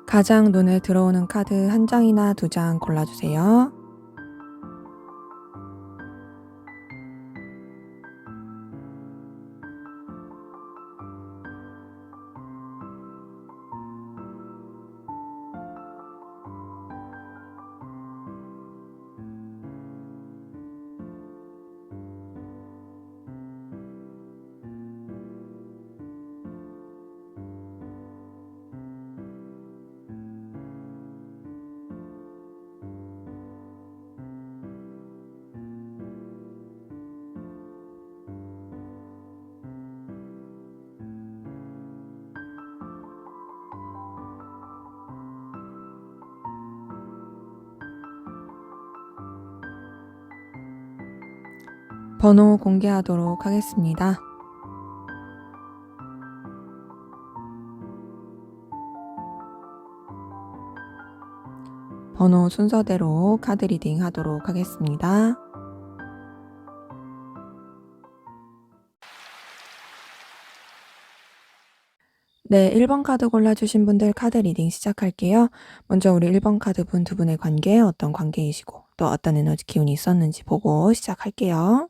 가장 눈에 들어오는 카드 1장이나 2장 골라주세요. 번호 공개하도록 하겠습니다. 번호 순서대로 카드 리딩 하도록 하겠습니다. 네, 1번 카드 골라주신 분들 카드 리딩 시작할게요. 먼저 우리 1번 카드 분 두 분의 관계, 어떤 관계이시고 또 어떤 에너지 기운이 있었는지 보고 시작할게요.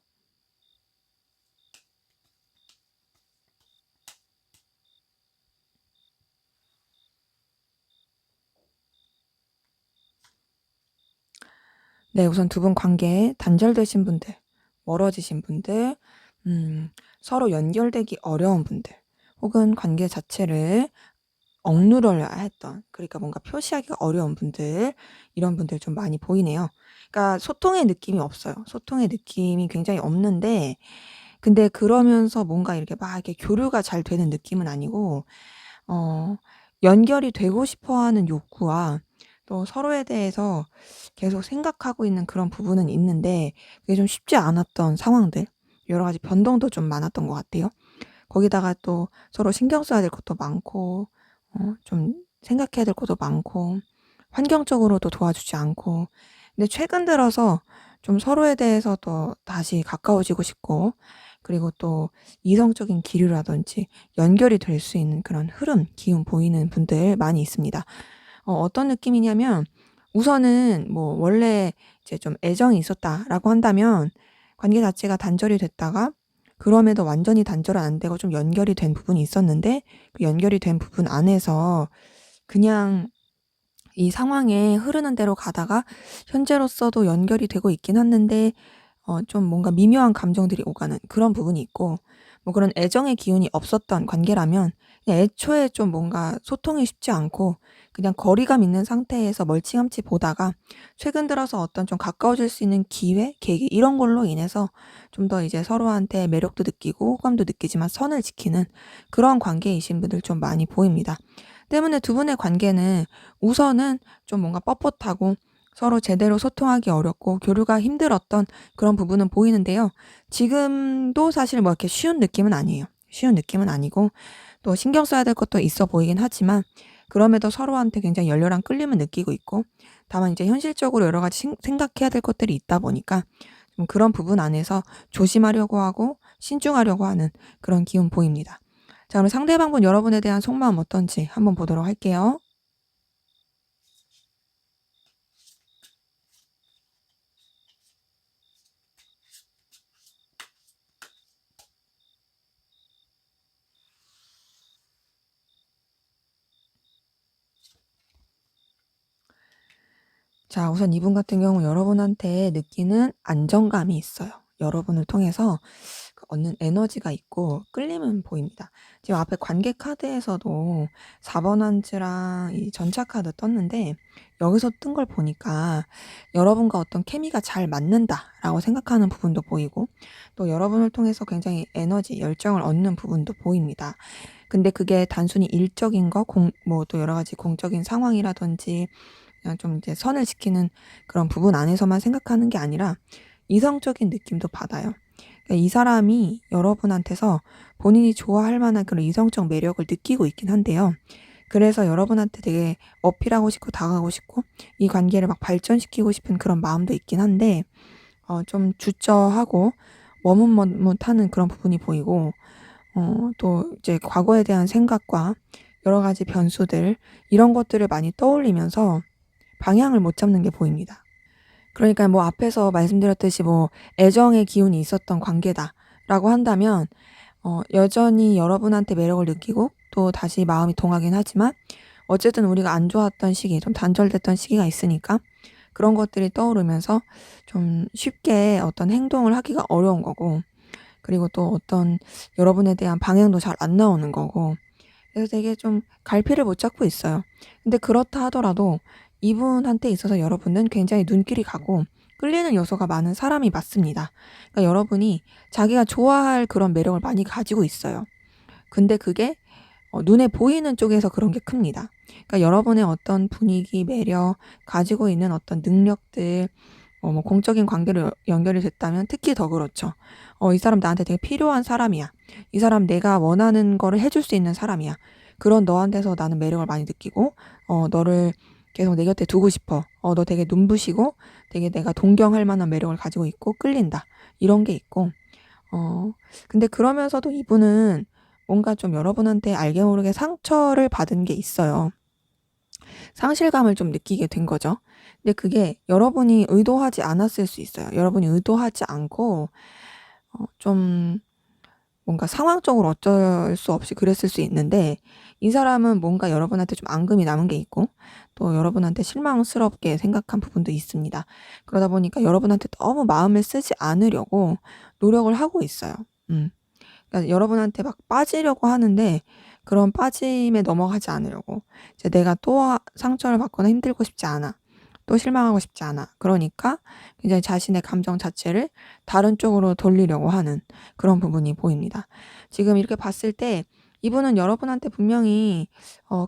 네, 우선 두 분 관계 단절되신 분들, 멀어지신 분들, 서로 연결되기 어려운 분들, 혹은 관계 자체를 억누르려 했던, 그러니까 뭔가 표시하기가 어려운 분들, 이런 분들 좀 많이 보이네요. 그러니까 소통의 느낌이 없어요. 소통의 느낌이 굉장히 없는데, 근데 그러면서 뭔가 이렇게 막 이렇게 교류가 잘 되는 느낌은 아니고, 연결이 되고 싶어 하는 욕구와 또 서로에 대해서 계속 생각하고 있는 그런 부분은 있는데, 그게 좀 쉽지 않았던 상황들, 여러 가지 변동도 좀 많았던 것 같아요. 거기다가 또 서로 신경 써야 될 것도 많고, 좀 생각해야 될 것도 많고, 환경적으로도 도와주지 않고, 근데 최근 들어서 좀 서로에 대해서 또 다시 가까워지고 싶고, 그리고 또 이성적인 기류라든지 연결이 될 수 있는 그런 흐름, 기운 보이는 분들 많이 있습니다. 어떤 느낌이냐면, 우선은 뭐 원래 이제 좀 애정이 있었다라고 한다면 관계 자체가 단절이 됐다가, 그럼에도 완전히 단절은 안 되고 좀 연결이 된 부분이 있었는데, 그 연결이 된 부분 안에서 그냥 이 상황에 흐르는 대로 가다가 현재로서도 연결이 되고 있긴 했는데, 좀 뭔가 미묘한 감정들이 오가는 그런 부분이 있고, 뭐 그런 애정의 기운이 없었던 관계라면 그냥 애초에 좀 뭔가 소통이 쉽지 않고 그냥 거리감 있는 상태에서 멀찌감치 보다가, 최근 들어서 어떤 좀 가까워질 수 있는 기회, 계기 이런 걸로 인해서 좀 더 이제 서로한테 매력도 느끼고 호감도 느끼지만 선을 지키는 그런 관계이신 분들 좀 많이 보입니다. 때문에 두 분의 관계는 우선은 좀 뭔가 뻣뻣하고 서로 제대로 소통하기 어렵고 교류가 힘들었던 그런 부분은 보이는데요. 지금도 사실 뭐 이렇게 쉬운 느낌은 아니에요. 쉬운 느낌은 아니고 또 신경 써야 될 것도 있어 보이긴 하지만, 그럼에도 서로한테 굉장히 열렬한 끌림을 느끼고 있고, 다만 이제 현실적으로 여러 가지 생각해야 될 것들이 있다 보니까 좀 그런 부분 안에서 조심하려고 하고 신중하려고 하는 그런 기운 보입니다. 자, 그럼 상대방분 여러분에 대한 속마음 어떤지 한번 보도록 할게요. 자, 우선 이분 같은 경우 여러분한테 느끼는 안정감이 있어요. 여러분을 통해서 얻는 에너지가 있고 끌림은 보입니다. 지금 앞에 관계 카드에서도 4번 한지랑 이 전차 카드 떴는데 여기서 뜬 걸 보니까 여러분과 어떤 케미가 잘 맞는다라고 생각하는 부분도 보이고 또 여러분을 통해서 굉장히 에너지, 열정을 얻는 부분도 보입니다. 근데 그게 단순히 일적인 거, 뭐 또 여러 가지 공적인 상황이라든지 그냥 좀 이제 선을 지키는 그런 부분 안에서만 생각하는 게 아니라 이성적인 느낌도 받아요. 그러니까 이 사람이 여러분한테서 본인이 좋아할 만한 그런 이성적 매력을 느끼고 있긴 한데요. 그래서 여러분한테 되게 어필하고 싶고 다가가고 싶고 이 관계를 막 발전시키고 싶은 그런 마음도 있긴 한데 좀 주저하고 머뭇머뭇하는 그런 부분이 보이고 또 이제 과거에 대한 생각과 여러 가지 변수들 이런 것들을 많이 떠올리면서 방향을 못 잡는 게 보입니다. 그러니까 뭐 앞에서 말씀드렸듯이 뭐 애정의 기운이 있었던 관계다라고 한다면 여전히 여러분한테 매력을 느끼고 또 다시 마음이 동하긴 하지만 어쨌든 우리가 안 좋았던 시기, 좀 단절됐던 시기가 있으니까 그런 것들이 떠오르면서 좀 쉽게 어떤 행동을 하기가 어려운 거고 그리고 또 어떤 여러분에 대한 방향도 잘 안 나오는 거고 그래서 되게 좀 갈피를 못 잡고 있어요. 근데 그렇다 하더라도 이분한테 있어서 여러분은 굉장히 눈길이 가고 끌리는 요소가 많은 사람이 맞습니다. 그러니까 여러분이 자기가 좋아할 그런 매력을 많이 가지고 있어요. 근데 그게 눈에 보이는 쪽에서 그런 게 큽니다. 그러니까 여러분의 어떤 분위기, 매력, 가지고 있는 어떤 능력들, 뭐 공적인 관계로 연결이 됐다면 특히 더 그렇죠. 이 사람 나한테 되게 필요한 사람이야. 이 사람 내가 원하는 거를 해줄 수 있는 사람이야. 그런 너한테서 나는 매력을 많이 느끼고, 너를 계속 내 곁에 두고 싶어. 너 되게 눈부시고, 되게 내가 동경할 만한 매력을 가지고 있고, 끌린다. 이런 게 있고, 근데 그러면서도 이분은 뭔가 좀 여러분한테 알게 모르게 상처를 받은 게 있어요. 상실감을 좀 느끼게 된 거죠. 근데 그게 여러분이 의도하지 않았을 수 있어요. 여러분이 의도하지 않고 좀 뭔가 상황적으로 어쩔 수 없이 그랬을 수 있는데 이 사람은 뭔가 여러분한테 좀 앙금이 남은 게 있고 또 여러분한테 실망스럽게 생각한 부분도 있습니다. 그러다 보니까 여러분한테 너무 마음을 쓰지 않으려고 노력을 하고 있어요. 그러니까 여러분한테 막 빠지려고 하는데 그런 빠짐에 넘어가지 않으려고 이제 내가 또 상처를 받거나 힘들고 싶지 않아. 또 실망하고 싶지 않아. 그러니까 굉장히 자신의 감정 자체를 다른 쪽으로 돌리려고 하는 그런 부분이 보입니다. 지금 이렇게 봤을 때 이분은 여러분한테 분명히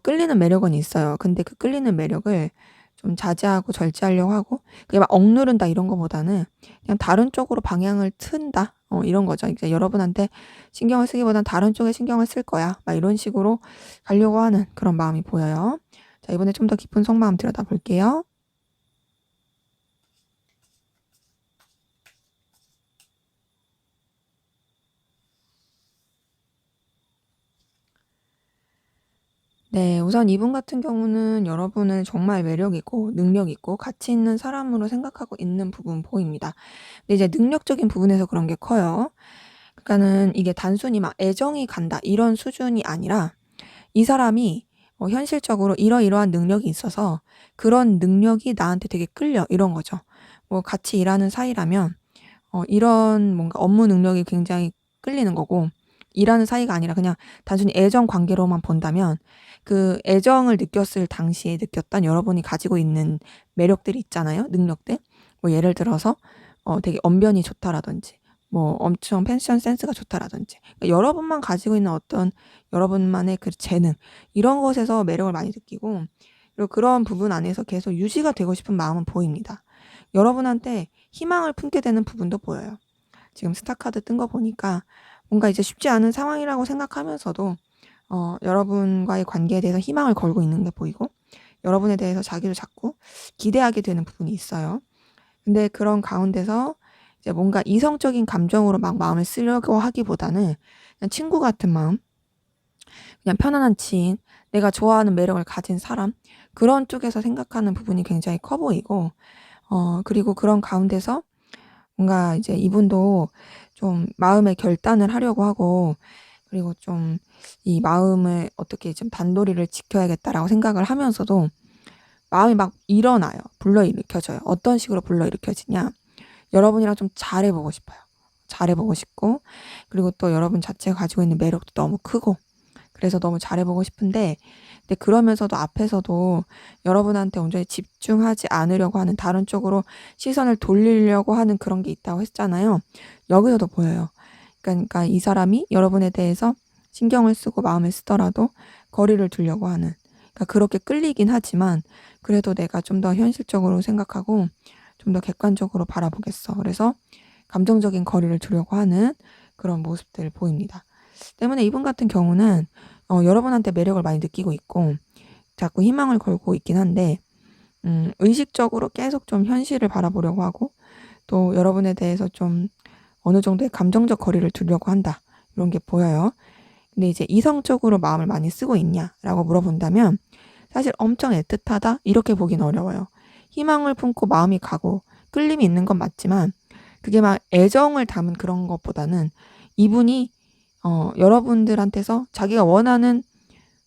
끌리는 매력은 있어요. 근데 그 끌리는 매력을 좀 자제하고 절제하려고 하고 그게 막 억누른다 이런 거보다는 그냥 다른 쪽으로 방향을 튼다. 이런 거죠. 이제 여러분한테 신경을 쓰기보단 다른 쪽에 신경을 쓸 거야. 막 이런 식으로 가려고 하는 그런 마음이 보여요. 자, 이번에 좀 더 깊은 속마음 들여다볼게요. 네. 우선 이분 같은 경우는 여러분을 정말 매력 있고 능력 있고 가치 있는 사람으로 생각하고 있는 부분 보입니다. 근데 이제 능력적인 부분에서 그런 게 커요. 그러니까는 이게 단순히 막 애정이 간다 이런 수준이 아니라 이 사람이 현실적으로 이러이러한 능력이 있어서 그런 능력이 나한테 되게 끌려 이런 거죠. 뭐 같이 일하는 사이라면 이런 뭔가 업무 능력이 굉장히 끌리는 거고 일하는 사이가 아니라 그냥 단순히 애정 관계로만 본다면 그 애정을 느꼈을 당시에 느꼈던 여러분이 가지고 있는 매력들이 있잖아요. 능력들. 뭐 예를 들어서 되게 언변이 좋다라든지 뭐 엄청 패션 센스가 좋다라든지 그러니까 여러분만 가지고 있는 어떤 여러분만의 그 재능 이런 것에서 매력을 많이 느끼고 그리고 그런 부분 안에서 계속 유지가 되고 싶은 마음은 보입니다. 여러분한테 희망을 품게 되는 부분도 보여요. 지금 스타카드 뜬 거 보니까 뭔가 이제 쉽지 않은 상황이라고 생각하면서도 여러분과의 관계에 대해서 희망을 걸고 있는 게 보이고 여러분에 대해서 자기를 자꾸 기대하게 되는 부분이 있어요. 근데 그런 가운데서 이제 뭔가 이성적인 감정으로 막 마음을 쓰려고 하기보다는 그냥 친구 같은 마음, 그냥 편안한 지인, 내가 좋아하는 매력을 가진 사람, 그런 쪽에서 생각하는 부분이 굉장히 커 보이고, 그리고 그런 가운데서 뭔가 이제 이분도 좀 마음의 결단을 하려고 하고, 그리고 좀 이 마음을 어떻게 좀 단도리를 지켜야겠다라고 생각을 하면서도 마음이 막 일어나요. 불러일으켜져요. 어떤 식으로 불러일으켜지냐? 여러분이랑 좀 잘해보고 싶어요. 잘해보고 싶고, 그리고 또 여러분 자체가 가지고 있는 매력도 너무 크고, 그래서 너무 잘해보고 싶은데, 근데 그러면서도 앞에서도 여러분한테 온전히 집중하지 않으려고 하는, 다른 쪽으로 시선을 돌리려고 하는 그런 게 있다고 했잖아요. 여기서도 보여요. 그러니까 이 사람이 여러분에 대해서 신경을 쓰고 마음을 쓰더라도 거리를 두려고 하는, 그러니까 그렇게 끌리긴 하지만 그래도 내가 좀 더 현실적으로 생각하고 좀 더 객관적으로 바라보겠어. 그래서 감정적인 거리를 두려고 하는 그런 모습들 보입니다. 때문에 이분 같은 경우는 여러분한테 매력을 많이 느끼고 있고 자꾸 희망을 걸고 있긴 한데, 의식적으로 계속 좀 현실을 바라보려고 하고, 또 여러분에 대해서 좀 어느 정도의 감정적 거리를 두려고 한다, 이런 게 보여요. 근데 이제 이성적으로 마음을 많이 쓰고 있냐라고 물어본다면 사실 엄청 애틋하다, 이렇게 보긴 어려워요. 희망을 품고 마음이 가고 끌림이 있는 건 맞지만 그게 막 애정을 담은 그런 것보다는 이분이 여러분들한테서 자기가 원하는,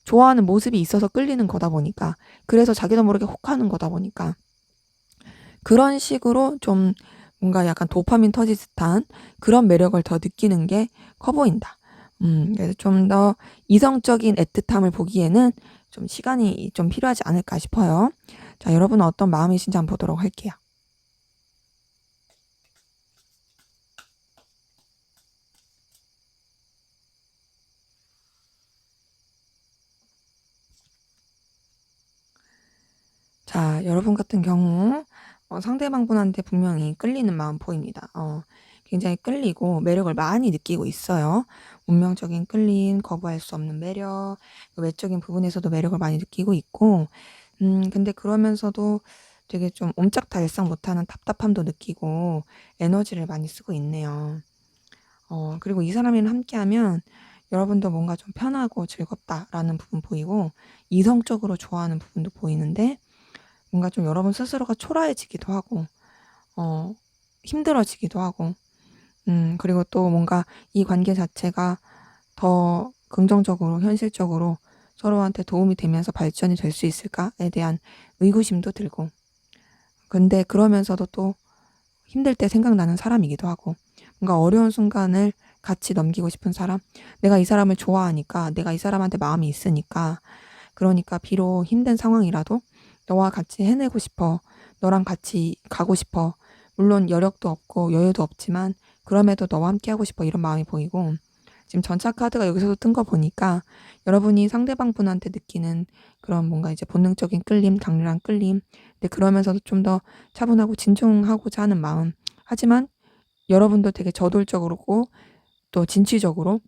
좋아하는 모습이 있어서 끌리는 거다 보니까, 그래서 자기도 모르게 혹하는 거다 보니까 그런 식으로 좀 뭔가 약간 도파민 터질 듯한 그런 매력을 더 느끼는 게 커 보인다. 그래서 좀 더 이성적인 애틋함을 보기에는 좀 시간이 좀 필요하지 않을까 싶어요. 자, 여러분은 어떤 마음이신지 한번 보도록 할게요. 자, 여러분 같은 경우 상대방분한테 분명히 끌리는 마음 보입니다. 굉장히 끌리고 매력을 많이 느끼고 있어요. 운명적인 끌림, 거부할 수 없는 매력, 외적인 부분에서도 매력을 많이 느끼고 있고, 근데 그러면서도 되게 좀 옴짝달싹 못하는 답답함도 느끼고 에너지를 많이 쓰고 있네요. 그리고 이 사람이랑 함께하면 여러분도 뭔가 좀 편하고 즐겁다라는 부분 보이고, 이성적으로 좋아하는 부분도 보이는데, 뭔가 좀 여러분 스스로가 초라해지기도 하고, 어, 힘들어지기도 하고, 그리고 또 뭔가 이 관계 자체가 더 긍정적으로, 현실적으로 서로한테 도움이 되면서 발전이 될 수 있을까에 대한 의구심도 들고, 근데 그러면서도 또 힘들 때 생각나는 사람이기도 하고, 뭔가 어려운 순간을 같이 넘기고 싶은 사람, 내가 이 사람을 좋아하니까, 내가 이 사람한테 마음이 있으니까, 그러니까 비록 힘든 상황이라도 너와 같이 해내고 싶어. 너랑 같이 가고 싶어. 물론 여력도 없고 여유도 없지만 그럼에도 너와 함께 하고 싶어. 이런 마음이 보이고, 지금 전차 카드가 여기서도 뜬 거 보니까 여러분이 상대방 분한테 느끼는 그런 뭔가 이제 본능적인 끌림, 강렬한 끌림, 근데 그러면서도 좀 더 차분하고 진중하고자 하는 마음. 하지만 여러분도 되게 저돌적으로고 또 진취적으로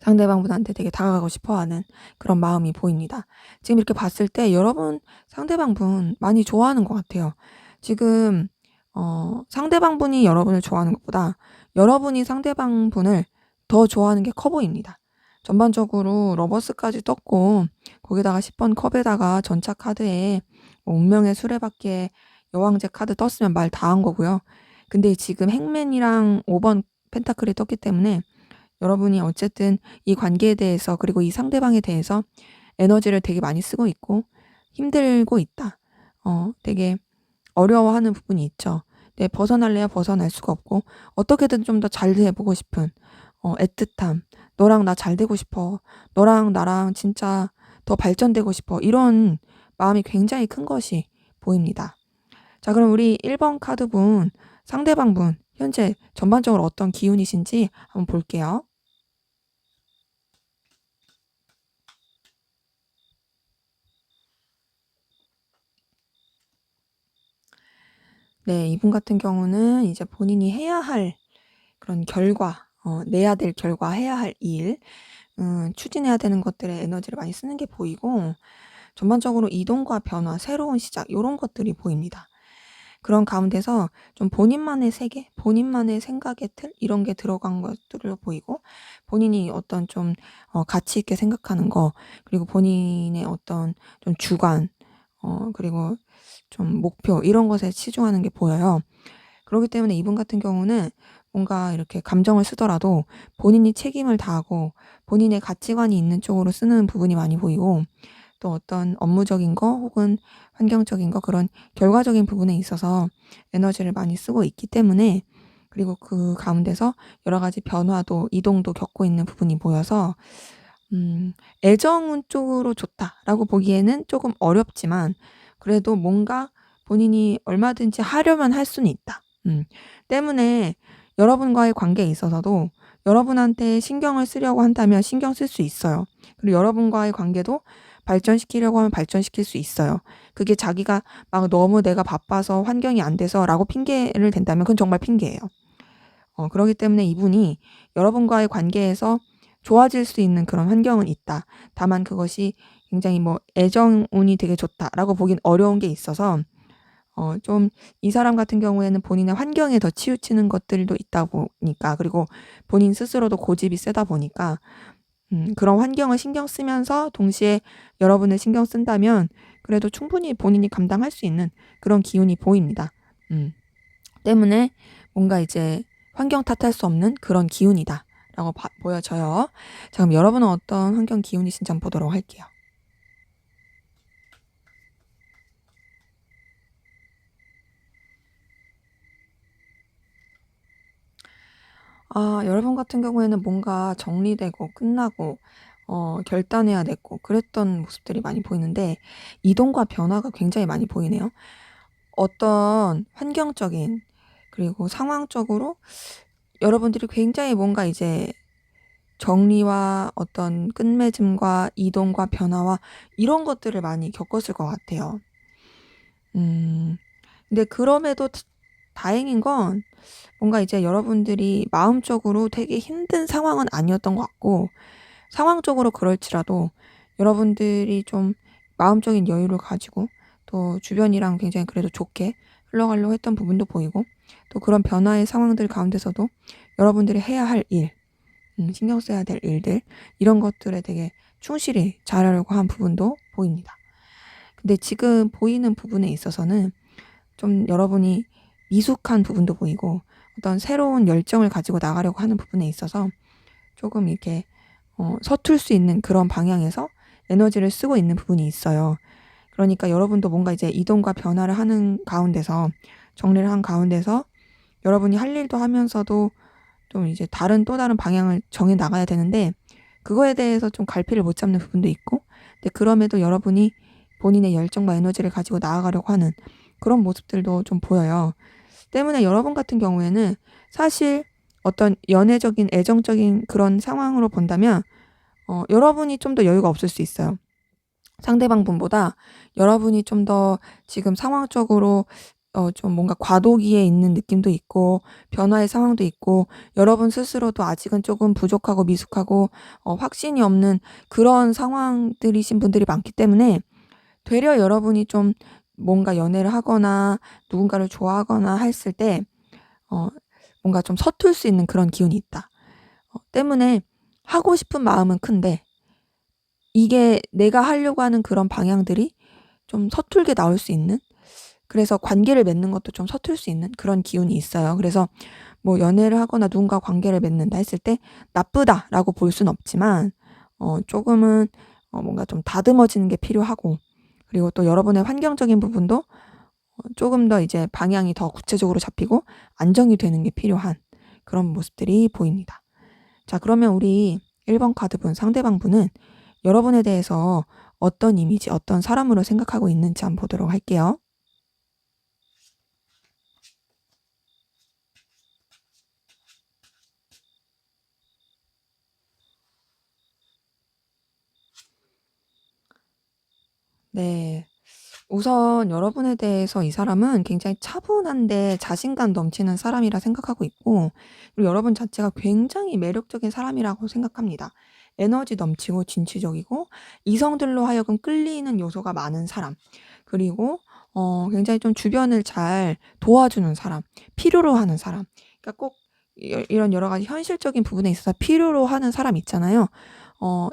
상대방분한테 되게 다가가고 싶어하는 그런 마음이 보입니다. 지금 이렇게 봤을 때 여러분 상대방분 많이 좋아하는 것 같아요. 지금 상대방분이 여러분을 좋아하는 것보다 여러분이 상대방분을 더 좋아하는 게 커 보입니다. 전반적으로 러버스까지 떴고, 거기다가 10번 컵에다가 전차 카드에 뭐 운명의 수레바퀴에 여왕제 카드 떴으면 말 다 한 거고요. 근데 지금 행맨이랑 5번 펜타클이 떴기 때문에 여러분이 어쨌든 이 관계에 대해서, 그리고 이 상대방에 대해서 에너지를 되게 많이 쓰고 있고 힘들고 있다. 되게 어려워하는 부분이 있죠. 네, 벗어날래야 벗어날 수가 없고 어떻게든 좀 더 잘 돼보고 싶은 애틋함, 너랑 나 잘 되고 싶어, 너랑 나랑 진짜 더 발전되고 싶어, 이런 마음이 굉장히 큰 것이 보입니다. 자, 그럼 우리 1번 카드분, 상대방분 현재 전반적으로 어떤 기운이신지 한번 볼게요. 네, 이분 같은 경우는 이제 본인이 해야 할 그런 결과, 내야 될 결과, 해야 할 일, 추진해야 되는 것들에 에너지를 많이 쓰는 게 보이고, 전반적으로 이동과 변화, 새로운 시작, 이런 것들이 보입니다. 그런 가운데서 좀 본인만의 세계, 본인만의 생각의 틀 이런 게 들어간 것들로 보이고 본인이 어떤 좀 가치 있게 생각하는 거 그리고 본인의 어떤 좀 주관 그리고 좀 목표 이런 것에 치중하는 게 보여요. 그렇기 때문에 이분 같은 경우는 뭔가 이렇게 감정을 쓰더라도 본인이 책임을 다하고 본인의 가치관이 있는 쪽으로 쓰는 부분이 많이 보이고 또 어떤 업무적인 거 혹은 환경적인 거 그런 결과적인 부분에 있어서 에너지를 많이 쓰고 있기 때문에 그리고 그 가운데서 여러 가지 변화도 이동도 겪고 있는 부분이 보여서 애정운 쪽으로 좋다라고 보기에는 조금 어렵지만 그래도 뭔가 본인이 얼마든지 하려면 할 수는 있다. 때문에 여러분과의 관계에 있어서도 여러분한테 신경을 쓰려고 한다면 신경 쓸 수 있어요. 그리고 여러분과의 관계도 발전시키려고 하면 발전시킬 수 있어요. 그게 자기가 막 너무 내가 바빠서 환경이 안 돼서라고 핑계를 댄다면 그건 정말 핑계예요. 그러기 때문에 이분이 여러분과의 관계에서 좋아질 수 있는 그런 환경은 있다. 다만 그것이 굉장히 뭐 애정운이 되게 좋다라고 보긴 어려운 게 있어서 좀 이 사람 같은 경우에는 본인의 환경에 더 치우치는 것들도 있다 보니까 그리고 본인 스스로도 고집이 세다 보니까 그런 환경을 신경 쓰면서 동시에 여러분을 신경 쓴다면 그래도 충분히 본인이 감당할 수 있는 그런 기운이 보입니다. 때문에 뭔가 이제 환경 탓할 수 없는 그런 기운이다 라고 보여져요. 자, 그럼 여러분은 어떤 환경 기운이신지 한번 보도록 할게요. 여러분 같은 경우에는 뭔가 정리되고 끝나고 결단해야 되고 그랬던 모습들이 많이 보이는데 이동과 변화가 굉장히 많이 보이네요. 어떤 환경적인 그리고 상황적으로 여러분들이 굉장히 뭔가 이제 정리와 어떤 끝맺음과 이동과 변화와 이런 것들을 많이 겪었을 것 같아요. 음, 근데 그럼에도 다행인 건 뭔가 이제 여러분들이 마음적으로 되게 힘든 상황은 아니었던 것 같고 상황적으로 그럴지라도 여러분들이 좀 마음적인 여유를 가지고 또 주변이랑 굉장히 그래도 좋게 흘러가려고 했던 부분도 보이고 또 그런 변화의 상황들 가운데서도 여러분들이 해야 할 일, 신경 써야 될 일들 이런 것들에 되게 충실히 잘하려고 한 부분도 보입니다. 근데 지금 보이는 부분에 있어서는 좀 여러분이 미숙한 부분도 보이고 어떤 새로운 열정을 가지고 나가려고 하는 부분에 있어서 조금 이렇게 서툴 수 있는 그런 방향에서 에너지를 쓰고 있는 부분이 있어요. 그러니까 여러분도 뭔가 이제 이동과 변화를 하는 가운데서 정리를 한 가운데서 여러분이 할 일도 하면서도 좀 이제 또 다른 방향을 정해 나가야 되는데 그거에 대해서 좀 갈피를 못 잡는 부분도 있고 근데 그럼에도 여러분이 본인의 열정과 에너지를 가지고 나아가려고 하는 그런 모습들도 좀 보여요. 때문에 여러분 같은 경우에는 사실 어떤 연애적인 애정적인 그런 상황으로 본다면 여러분이 좀 더 여유가 없을 수 있어요. 상대방 분보다 여러분이 좀 더 지금 상황적으로 좀 뭔가 과도기에 있는 느낌도 있고 변화의 상황도 있고 여러분 스스로도 아직은 조금 부족하고 미숙하고 확신이 없는 그런 상황들이신 분들이 많기 때문에 되려 여러분이 좀 뭔가 연애를 하거나 누군가를 좋아하거나 했을 때 뭔가 좀 서툴 수 있는 그런 기운이 있다. 때문에 하고 싶은 마음은 큰데 이게 내가 하려고 하는 그런 방향들이 좀 서툴게 나올 수 있는 그래서 관계를 맺는 것도 좀 서툴 수 있는 그런 기운이 있어요. 그래서 뭐 연애를 하거나 누군가 관계를 맺는다 했을 때 나쁘다라고 볼 수는 없지만 조금은 뭔가 좀 다듬어지는 게 필요하고 그리고 또 여러분의 환경적인 부분도 조금 더 이제 방향이 더 구체적으로 잡히고 안정이 되는 게 필요한 그런 모습들이 보입니다. 자, 그러면 우리 1번 카드분 상대방 분은 여러분에 대해서 어떤 이미지, 어떤 사람으로 생각하고 있는지 한번 보도록 할게요. 네. 우선 여러분에 대해서 이 사람은 굉장히 차분한데 자신감 넘치는 사람이라 생각하고 있고 그리고 여러분 자체가 굉장히 매력적인 사람이라고 생각합니다. 에너지 넘치고 진취적이고 이성들로 하여금 끌리는 요소가 많은 사람. 그리고 굉장히 좀 주변을 잘 도와주는 사람, 필요로 하는 사람. 그러니까 꼭 이런 여러 가지 현실적인 부분에 있어서 필요로 하는 사람 있잖아요.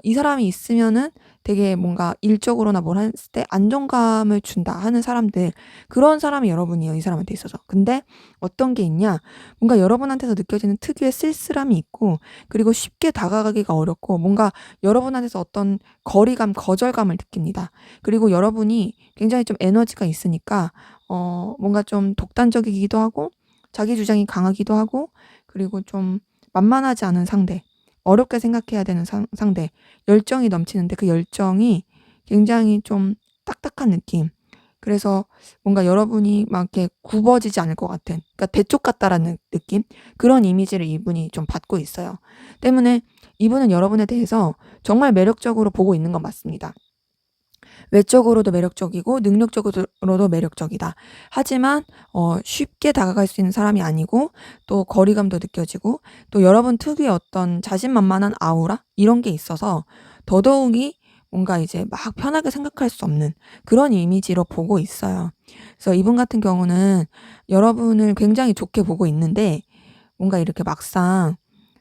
이 사람이 있으면은 되게 뭔가 일적으로나 뭘 했을 때 안정감을 준다 하는 사람들, 그런 사람이 여러분이에요, 이 사람한테 있어서. 근데 어떤 게 있냐? 뭔가 여러분한테서 느껴지는 특유의 쓸쓸함이 있고, 그리고 쉽게 다가가기가 어렵고, 뭔가 여러분한테서 어떤 거리감, 거절감을 느낍니다. 그리고 여러분이 굉장히 좀 에너지가 있으니까 뭔가 좀 독단적이기도 하고, 자기 주장이 강하기도 하고, 그리고 좀 만만하지 않은 상대, 어렵게 생각해야 되는 상대, 열정이 넘치는데 그 열정이 굉장히 좀 딱딱한 느낌. 그래서 뭔가 여러분이 막 이렇게 굽어지지 않을 것 같은, 그러니까 대쪽 같다라는 느낌? 그런 이미지를 이분이 좀 받고 있어요. 때문에 이분은 여러분에 대해서 정말 매력적으로 보고 있는 건 맞습니다. 외적으로도 매력적이고 능력적으로도 매력적이다. 하지만 쉽게 다가갈 수 있는 사람이 아니고, 또 거리감도 느껴지고, 또 여러분 특유의 어떤 자신만만한 아우라 이런 게 있어서 더더욱이 뭔가 이제 막 편하게 생각할 수 없는 그런 이미지로 보고 있어요. 그래서 이분 같은 경우는 여러분을 굉장히 좋게 보고 있는데, 뭔가 이렇게 막상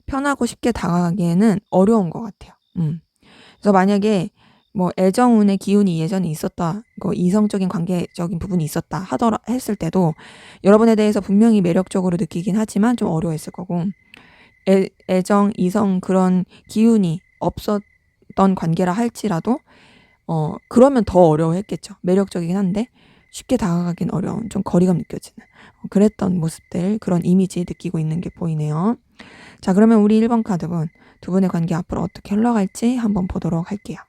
편하고 쉽게 다가가기에는 어려운 것 같아요. 그래서 만약에 뭐 애정운의 기운이 예전에 있었다, 이성적인 관계적인 부분이 있었다 하더라 했을 때도 여러분에 대해서 분명히 매력적으로 느끼긴 하지만 좀 어려워했을 거고, 애정, 이성 그런 기운이 없었던 관계라 할지라도 그러면 더 어려워했겠죠. 매력적이긴 한데 쉽게 다가가긴 어려운, 좀 거리감 느껴지는 그랬던 모습들, 그런 이미지 느끼고 있는 게 보이네요. 자, 그러면 우리 1번 카드분, 두 분의 관계 앞으로 어떻게 흘러갈지 한번 보도록 할게요.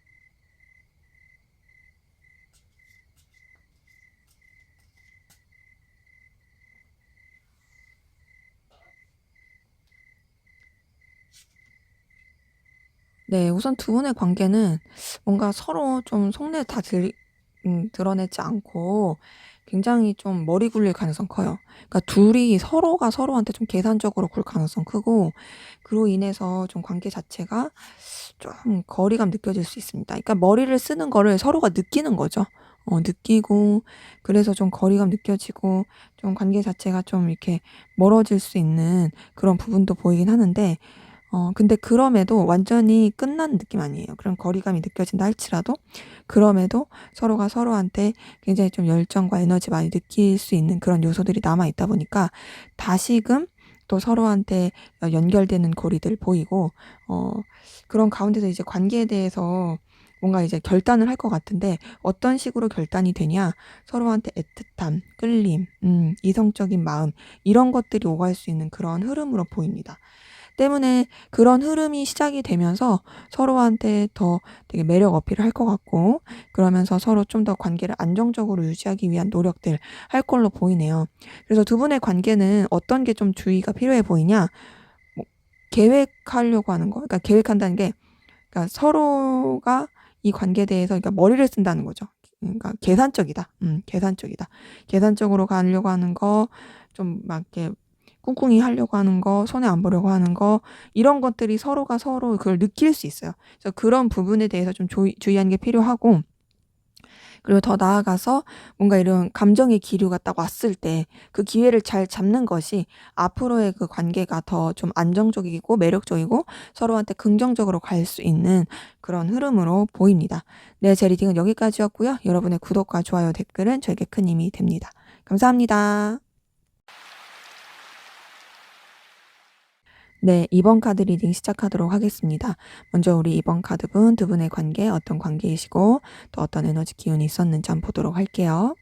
네, 우선 두 분의 관계는 뭔가 서로 좀 속내 다 드러내지 않고 굉장히 좀 머리 굴릴 가능성 커요. 그러니까 둘이 서로가 서로한테 좀 계산적으로 굴 가능성 크고, 그로 인해서 좀 관계 자체가 좀 거리감 느껴질 수 있습니다. 그러니까 머리를 쓰는 거를 서로가 느끼는 거죠. 느끼고, 그래서 좀 거리감 느껴지고, 좀 관계 자체가 좀 이렇게 멀어질 수 있는 그런 부분도 보이긴 하는데, 근데 그럼에도 완전히 끝난 느낌 아니에요. 그런 거리감이 느껴진다 할지라도, 그럼에도 서로가 서로한테 굉장히 좀 열정과 에너지 많이 느낄 수 있는 그런 요소들이 남아 있다 보니까 다시금 또 서로한테 연결되는 고리들 보이고, 그런 가운데서 이제 관계에 대해서 뭔가 이제 결단을 할 것 같은데, 어떤 식으로 결단이 되냐? 서로한테 애틋함, 끌림, 이성적인 마음, 이런 것들이 오갈 수 있는 그런 흐름으로 보입니다. 때문에 그런 흐름이 시작이 되면서 서로한테 더 되게 매력 어필을 할 것 같고, 그러면서 서로 좀 더 관계를 안정적으로 유지하기 위한 노력들 할 걸로 보이네요. 그래서 두 분의 관계는 어떤 게 좀 주의가 필요해 보이냐? 뭐 계획하려고 하는 거. 그러니까 계획한다는 게, 그러니까 서로가 이 관계에 대해서, 그러니까 머리를 쓴다는 거죠. 그러니까 계산적이다. 계산적이다. 계산적으로 가려고 하는 거, 좀 막 이렇게 꿍꿍이 하려고 하는 거, 손해 안 보려고 하는 거, 이런 것들이 서로가 서로 그걸 느낄 수 있어요. 그래서 그런 부분에 대해서 좀 주의하는 게 필요하고, 그리고 더 나아가서 뭔가 이런 감정의 기류가 딱 왔을 때 그 기회를 잘 잡는 것이 앞으로의 그 관계가 더 좀 안정적이고 매력적이고 서로한테 긍정적으로 갈 수 있는 그런 흐름으로 보입니다. 네, 제 리딩은 여기까지였고요. 여러분의 구독과 좋아요, 댓글은 저에게 큰 힘이 됩니다. 감사합니다. 네, 2번 카드 리딩 시작하도록 하겠습니다. 먼저 우리 2번 카드분, 두 분의 관계 어떤 관계이시고 또 어떤 에너지 기운이 있었는지 한번 보도록 할게요.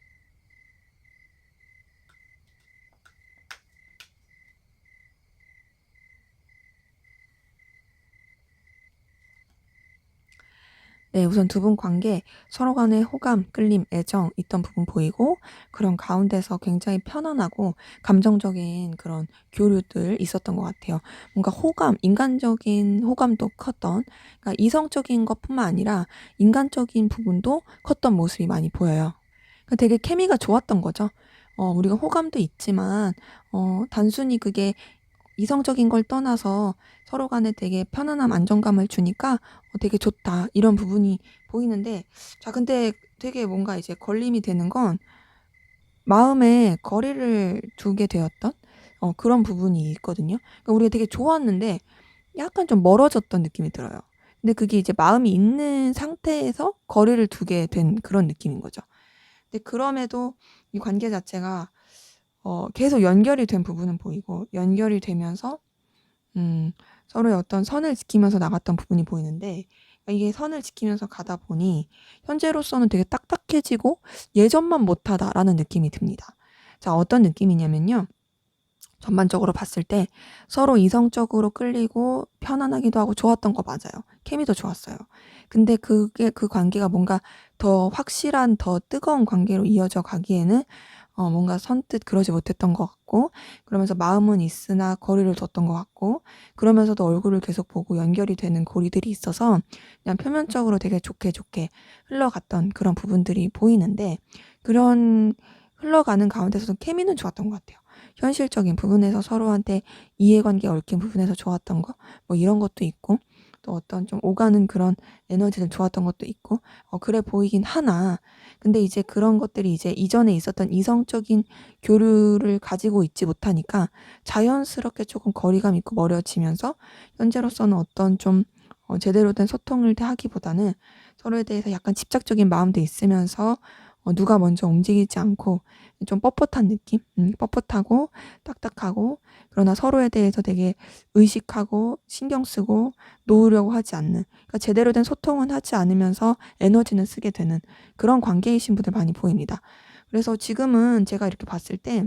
네, 우선 두 분 관계 서로 간의 호감, 끌림, 애정 있던 부분 보이고, 그런 가운데서 굉장히 편안하고 감정적인 그런 교류들 있었던 것 같아요. 뭔가 호감, 인간적인 호감도 컸던, 그러니까 이성적인 것뿐만 아니라 인간적인 부분도 컸던 모습이 많이 보여요. 그러니까 되게 케미가 좋았던 거죠. 우리가 호감도 있지만 단순히 그게 이성적인 걸 떠나서 서로 간에 되게 편안함, 안정감을 주니까 되게 좋다, 이런 부분이 보이는데, 자, 근데 되게 뭔가 이제 걸림이 되는 건, 마음에 거리를 두게 되었던 그런 부분이 있거든요. 그러니까 우리가 되게 좋았는데 약간 좀 멀어졌던 느낌이 들어요. 근데 그게 이제 마음이 있는 상태에서 거리를 두게 된 그런 느낌인 거죠. 근데 그럼에도 이 관계 자체가 계속 연결이 된 부분은 보이고 연결이 되면서 음 서로의 어떤 선을 지키면서 나갔던 부분이 보이는데 이게 선을 지키면서 가다 보니 현재로서는 되게 딱딱해지고 '예전만 못하다.'라는 느낌이 듭니다. 자, 어떤 느낌이냐면요. 전반적으로 봤을 때 서로 이성적으로 끌리고 편안하기도 하고 좋았던 거 맞아요. 케미도 좋았어요. 근데 그 관계가 뭔가 더 확실한 더 뜨거운 관계로 이어져 가기에는 뭔가 선뜻 그러지 못했던 것 같고, 그러면서 마음은 있으나 거리를 뒀던 것 같고, 그러면서도 얼굴을 계속 보고 연결이 되는 고리들이 있어서 그냥 표면적으로 되게 좋게 좋게 흘러갔던 그런 부분들이 보이는데, 그런 흘러가는 가운데서도 케미는 좋았던 것 같아요. 현실적인 부분에서 서로한테 이해관계 얽힌 부분에서 좋았던 거, 뭐 이런 것도 있고, 또 어떤 좀 오가는 그런 에너지들 좋았던 것도 있고, 그래 보이긴 하나, 근데 이제 그런 것들이 이제 이전에 있었던 이성적인 교류를 가지고 있지 못하니까 자연스럽게 조금 거리감 있고 멀어지면서 현재로서는 어떤 좀 제대로 된 소통을 하기보다는 서로에 대해서 약간 집착적인 마음도 있으면서 누가 먼저 움직이지 않고 좀 뻣뻣한 느낌? 뻣뻣하고 딱딱하고, 그러나 서로에 대해서 되게 의식하고 신경 쓰고 놓으려고 하지 않는, 그러니까 제대로 된 소통은 하지 않으면서 에너지는 쓰게 되는 그런 관계이신 분들 많이 보입니다. 그래서 지금은 제가 이렇게 봤을 때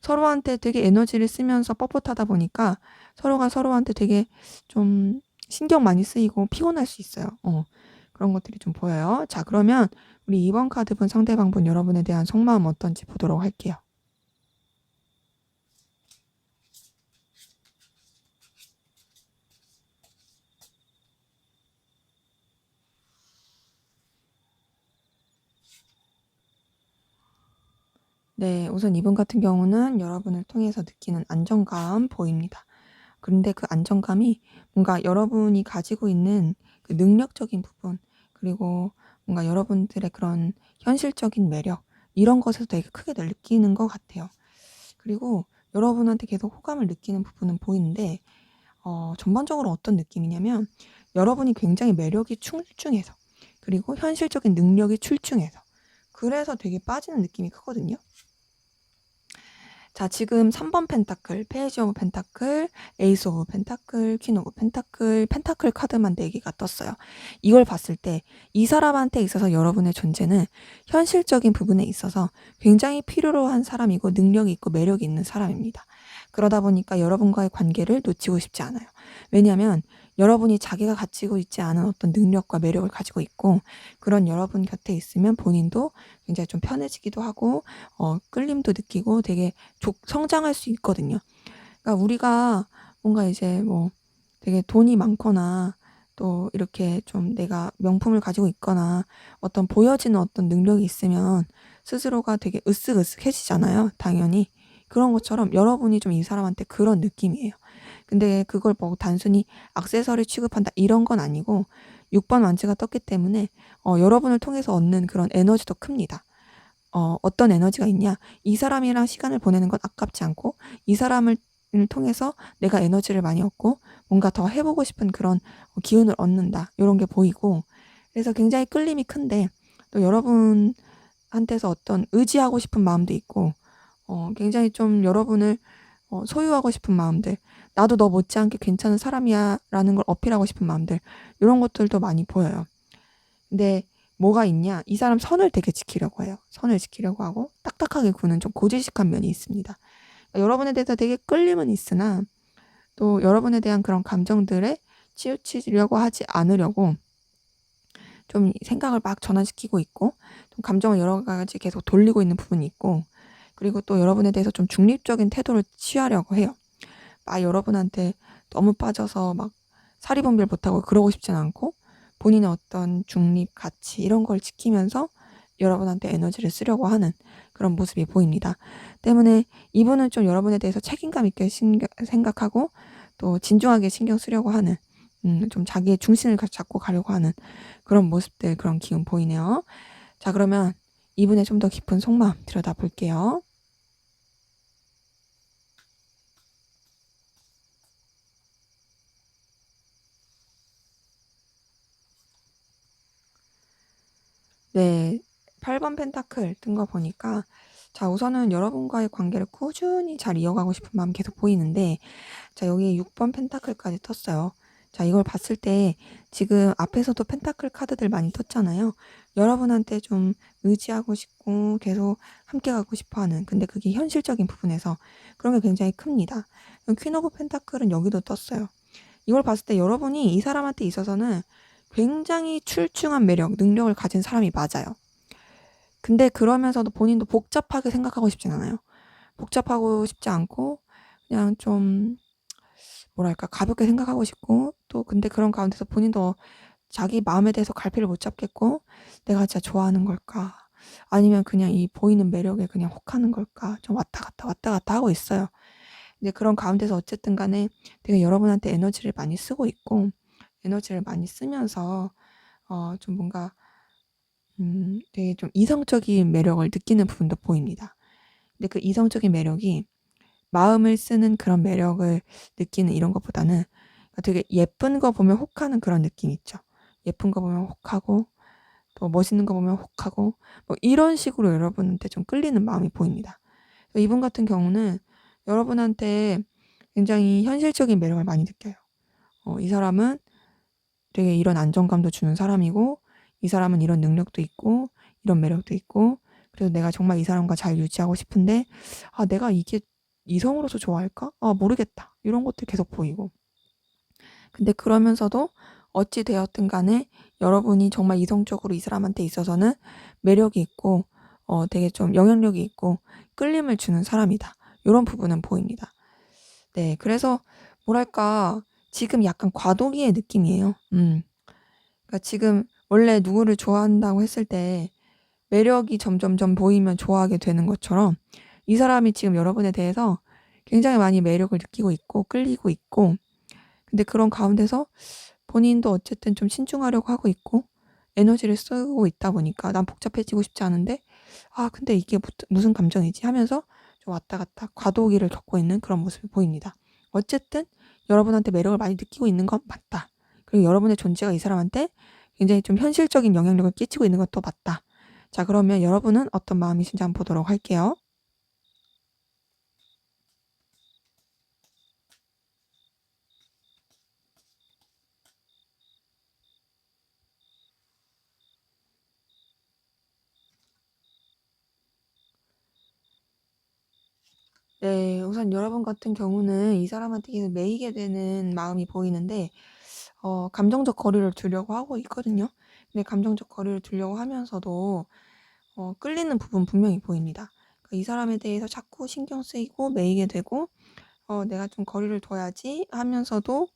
서로한테 되게 에너지를 쓰면서 뻣뻣하다 보니까 서로가 서로한테 되게 좀 신경 많이 쓰이고 피곤할 수 있어요. 그런 것들이 좀 보여요. 자, 그러면 우리 2번 카드분 상대방분 여러분에 대한 속마음 어떤지 보도록 할게요. 네, 우선 이분 같은 경우는 여러분을 통해서 느끼는 안정감 보입니다. 그런데 그 안정감이 뭔가 여러분이 가지고 있는 그 능력적인 부분, 그리고 뭔가 여러분들의 그런 현실적인 매력, 이런 것에서 되게 크게 느끼는 것 같아요. 그리고 여러분한테 계속 호감을 느끼는 부분은 보이는데, 전반적으로 어떤 느낌이냐면 여러분이 굉장히 매력이 출중해서, 그리고 현실적인 능력이 출중해서, 그래서 되게 빠지는 느낌이 크거든요. 자, 지금 3번 펜타클, 페이지 오브 펜타클, 에이스 오브 펜타클, 퀸 오브 펜타클, 펜타클 카드만 4개가 떴어요. 이걸 봤을 때 이 사람한테 있어서 여러분의 존재는 현실적인 부분에 있어서 굉장히 필요로 한 사람이고 능력이 있고 매력이 있는 사람입니다. 그러다 보니까 여러분과의 관계를 놓치고 싶지 않아요. 왜냐하면 여러분이 자기가 가지고 있지 않은 어떤 능력과 매력을 가지고 있고, 그런 여러분 곁에 있으면 본인도 굉장히 좀 편해지기도 하고 끌림도 느끼고 되게 성장할 수 있거든요. 그러니까 우리가 뭔가 이제 뭐 되게 돈이 많거나 또 이렇게 좀 내가 명품을 가지고 있거나 어떤 보여지는 어떤 능력이 있으면 스스로가 되게 으쓱으쓱해지잖아요. 당연히. 그런 것처럼 여러분이 좀 이 사람한테 그런 느낌이에요. 근데 그걸 뭐 단순히 액세서리 취급한다 이런 건 아니고 6번 완즈가 떴기 때문에 여러분을 통해서 얻는 그런 에너지도 큽니다. 어떤 에너지가 있냐? 이 사람이랑 시간을 보내는 건 아깝지 않고, 이 사람을 통해서 내가 에너지를 많이 얻고 뭔가 더 해보고 싶은 그런 기운을 얻는다, 이런 게 보이고, 그래서 굉장히 끌림이 큰데 또 여러분한테서 어떤 의지하고 싶은 마음도 있고, 굉장히 좀 여러분을 소유하고 싶은 마음들, 나도 너 못지않게 괜찮은 사람이야 라는 걸 어필하고 싶은 마음들, 이런 것들도 많이 보여요. 근데 뭐가 있냐? 이 사람 선을 되게 지키려고 해요. 선을 지키려고 하고 딱딱하게 구는 좀 고지식한 면이 있습니다. 그러니까 여러분에 대해서 되게 끌림은 있으나 또 여러분에 대한 그런 감정들에 치우치려고 하지 않으려고 좀 생각을 막 전환시키고 있고, 좀 감정을 여러 가지 계속 돌리고 있는 부분이 있고, 그리고 또 여러분에 대해서 좀 중립적인 태도를 취하려고 해요. 막 여러분한테 너무 빠져서 막 사리분별 못하고 그러고 싶진 않고, 본인의 어떤 중립, 가치 이런 걸 지키면서 여러분한테 에너지를 쓰려고 하는 그런 모습이 보입니다. 때문에 이분은 좀 여러분에 대해서 책임감 있게 생각하고 또 진중하게 신경 쓰려고 하는, 좀 자기의 중심을 잡고 가려고 하는 그런 모습들, 그런 기운 보이네요. 자, 그러면 이분의 좀 더 깊은 속마음 들여다볼게요. 네, 8번 펜타클 뜬 거 보니까 자, 우선은 여러분과의 관계를 꾸준히 잘 이어가고 싶은 마음 계속 보이는데 자, 여기 6번 펜타클까지 떴어요. 자, 이걸 봤을 때 지금 앞에서도 펜타클 카드들 많이 떴잖아요. 여러분한테 좀 의지하고 싶고 계속 함께 가고 싶어 하는, 근데 그게 현실적인 부분에서 그런 게 굉장히 큽니다. 퀸 오브 펜타클은 여기도 떴어요. 이걸 봤을 때 여러분이 이 사람한테 있어서는 굉장히 출중한 매력, 능력을 가진 사람이 맞아요. 근데 그러면서도 본인도 복잡하게 생각하고 싶진 않아요. 복잡하고 싶지 않고 그냥 좀 뭐랄까 가볍게 생각하고 싶고, 또 근데 그런 가운데서 본인도 자기 마음에 대해서 갈피를 못 잡겠고, 내가 진짜 좋아하는 걸까? 아니면 그냥 이 보이는 매력에 그냥 혹하는 걸까? 좀 왔다 갔다 하고 있어요. 근데 그런 가운데서 어쨌든 간에 되게 여러분한테 에너지를 많이 쓰고 있고, 에너지를 많이 쓰면서 좀 뭔가 되게 좀 이성적인 매력을 느끼는 부분도 보입니다. 근데 그 이성적인 매력이 마음을 쓰는 그런 매력을 느끼는 이런 것보다는 되게 예쁜 거 보면 혹하는 그런 느낌 있죠. 예쁜 거 보면 혹하고, 또 멋있는 거 보면 혹하고, 뭐 이런 식으로 여러분한테 좀 끌리는 마음이 보입니다. 이분 같은 경우는 여러분한테 굉장히 현실적인 매력을 많이 느껴요. 이 사람은 되게 이런 안정감도 주는 사람이고, 이 사람은 이런 능력도 있고, 이런 매력도 있고, 그래서 내가 정말 이 사람과 잘 유지하고 싶은데, 내가 이게 이성으로서 좋아할까? 모르겠다. 이런 것들 계속 보이고. 근데 그러면서도 어찌 되었든 간에 여러분이 정말 이성적으로 이 사람한테 있어서는 매력이 있고, 되게 좀 영향력이 있고, 끌림을 주는 사람이다. 이런 부분은 보입니다. 네, 그래서 뭐랄까, 지금 약간 과도기의 느낌이에요. 그러니까 지금 원래 누구를 좋아한다고 했을 때 매력이 점점점 보이면 좋아하게 되는 것처럼 이 사람이 지금 여러분에 대해서 굉장히 많이 매력을 느끼고 있고 끌리고 있고, 근데 그런 가운데서 본인도 어쨌든 좀 신중하려고 하고 있고 에너지를 쓰고 있다 보니까 난 복잡해지고 싶지 않은데 근데 이게 무슨 감정이지 하면서 좀 왔다 갔다 과도기를 겪고 있는 그런 모습이 보입니다. 어쨌든 여러분한테 매력을 많이 느끼고 있는 건 맞다. 그리고 여러분의 존재가 이 사람한테 굉장히 좀 현실적인 영향력을 끼치고 있는 것도 맞다. 자, 그러면 여러분은 어떤 마음이신지 한번 보도록 할게요. 네, 우선 여러분 같은 경우는 이 사람한테 계속 매이게 되는 마음이 보이는데, 감정적 거리를 두려고 하고 있거든요. 근데 감정적 거리를 두려고 하면서도, 끌리는 부분 분명히 보입니다. 그러니까 이 사람에 대해서 자꾸 신경 쓰이고 매이게 되고, 내가 좀 거리를 둬야지 하면서도,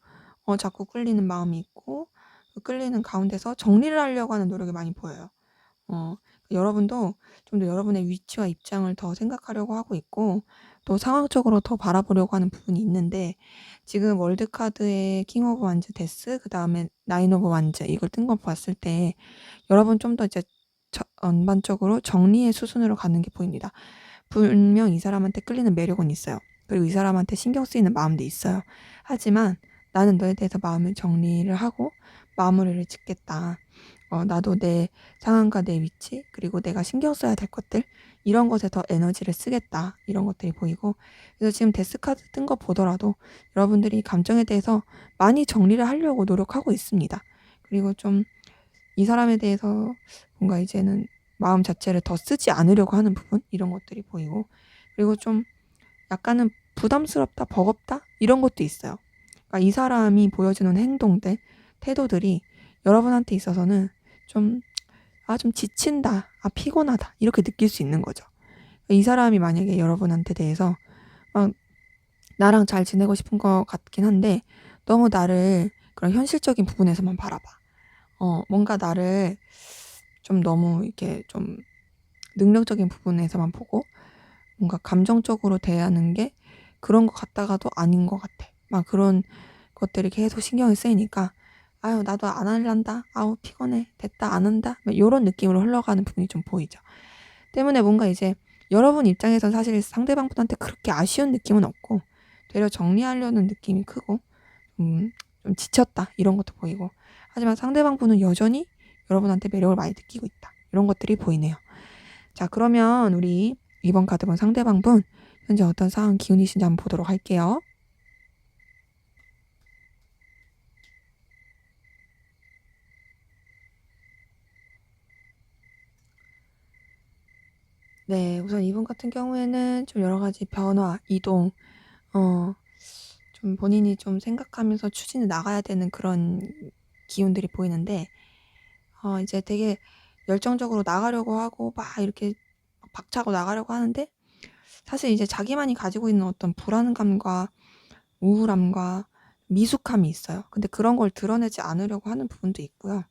자꾸 끌리는 마음이 있고, 그 끌리는 가운데서 정리를 하려고 하는 노력이 많이 보여요. 여러분도 좀 더 여러분의 위치와 입장을 더 생각하려고 하고 있고, 또 상황적으로 더 바라보려고 하는 부분이 있는데, 지금 월드카드의 킹 오브 완즈 데스, 그 다음에 나인 오브 완즈 이걸 뜬 거 봤을 때 여러분 좀 더 이제 전반적으로 정리의 수순으로 가는 게 보입니다. 분명 이 사람한테 끌리는 매력은 있어요. 그리고 이 사람한테 신경 쓰이는 마음도 있어요. 하지만 나는 너에 대해서 마음을 정리를 하고 마무리를 짓겠다. 나도 내 상황과 내 위치, 그리고 내가 신경 써야 될 것들, 이런 것에 더 에너지를 쓰겠다. 이런 것들이 보이고, 그래서 지금 데스카드 뜬 거 보더라도 여러분들이 감정에 대해서 많이 정리를 하려고 노력하고 있습니다. 그리고 좀 이 사람에 대해서 뭔가 이제는 마음 자체를 더 쓰지 않으려고 하는 부분, 이런 것들이 보이고, 그리고 좀 약간은 부담스럽다, 버겁다, 이런 것도 있어요. 그러니까 이 사람이 보여주는 행동들, 태도들이 여러분한테 있어서는 좀 좀 지친다, 피곤하다, 이렇게 느낄 수 있는 거죠. 이 사람이 만약에 여러분한테 대해서 막 나랑 잘 지내고 싶은 것 같긴 한데 너무 나를 그런 현실적인 부분에서만 바라봐. 뭔가 나를 좀 너무 이렇게 좀 능력적인 부분에서만 보고 뭔가 감정적으로 대하는 게 그런 것 같다가도 아닌 것 같아. 막 그런 것들이 계속 신경이 쓰이니까 아유 나도 안 할란다. 아우 피곤해. 됐다 안 한다. 막 요런 느낌으로 흘러가는 부분이 좀 보이죠. 때문에 뭔가 이제 여러분 입장에선 사실 상대방분한테 그렇게 아쉬운 느낌은 없고 되려 정리하려는 느낌이 크고 좀 지쳤다 이런 것도 보이고 하지만 상대방분은 여전히 여러분한테 매력을 많이 느끼고 있다. 이런 것들이 보이네요. 자, 그러면 우리 이번 카드 본 상대방분 현재 어떤 상황 기운이신지 한번 보도록 할게요. 네, 우선 이분 같은 경우에는 좀 여러 가지 변화, 이동, 좀 본인이 좀 생각하면서 추진해 나가야 되는 그런 기운들이 보이는데, 이제 되게 열정적으로 나가려고 하고 막 이렇게 박차고 나가려고 하는데, 사실 이제 자기만이 가지고 있는 어떤 불안감과 우울함과 미숙함이 있어요. 근데 그런 걸 드러내지 않으려고 하는 부분도 있고요.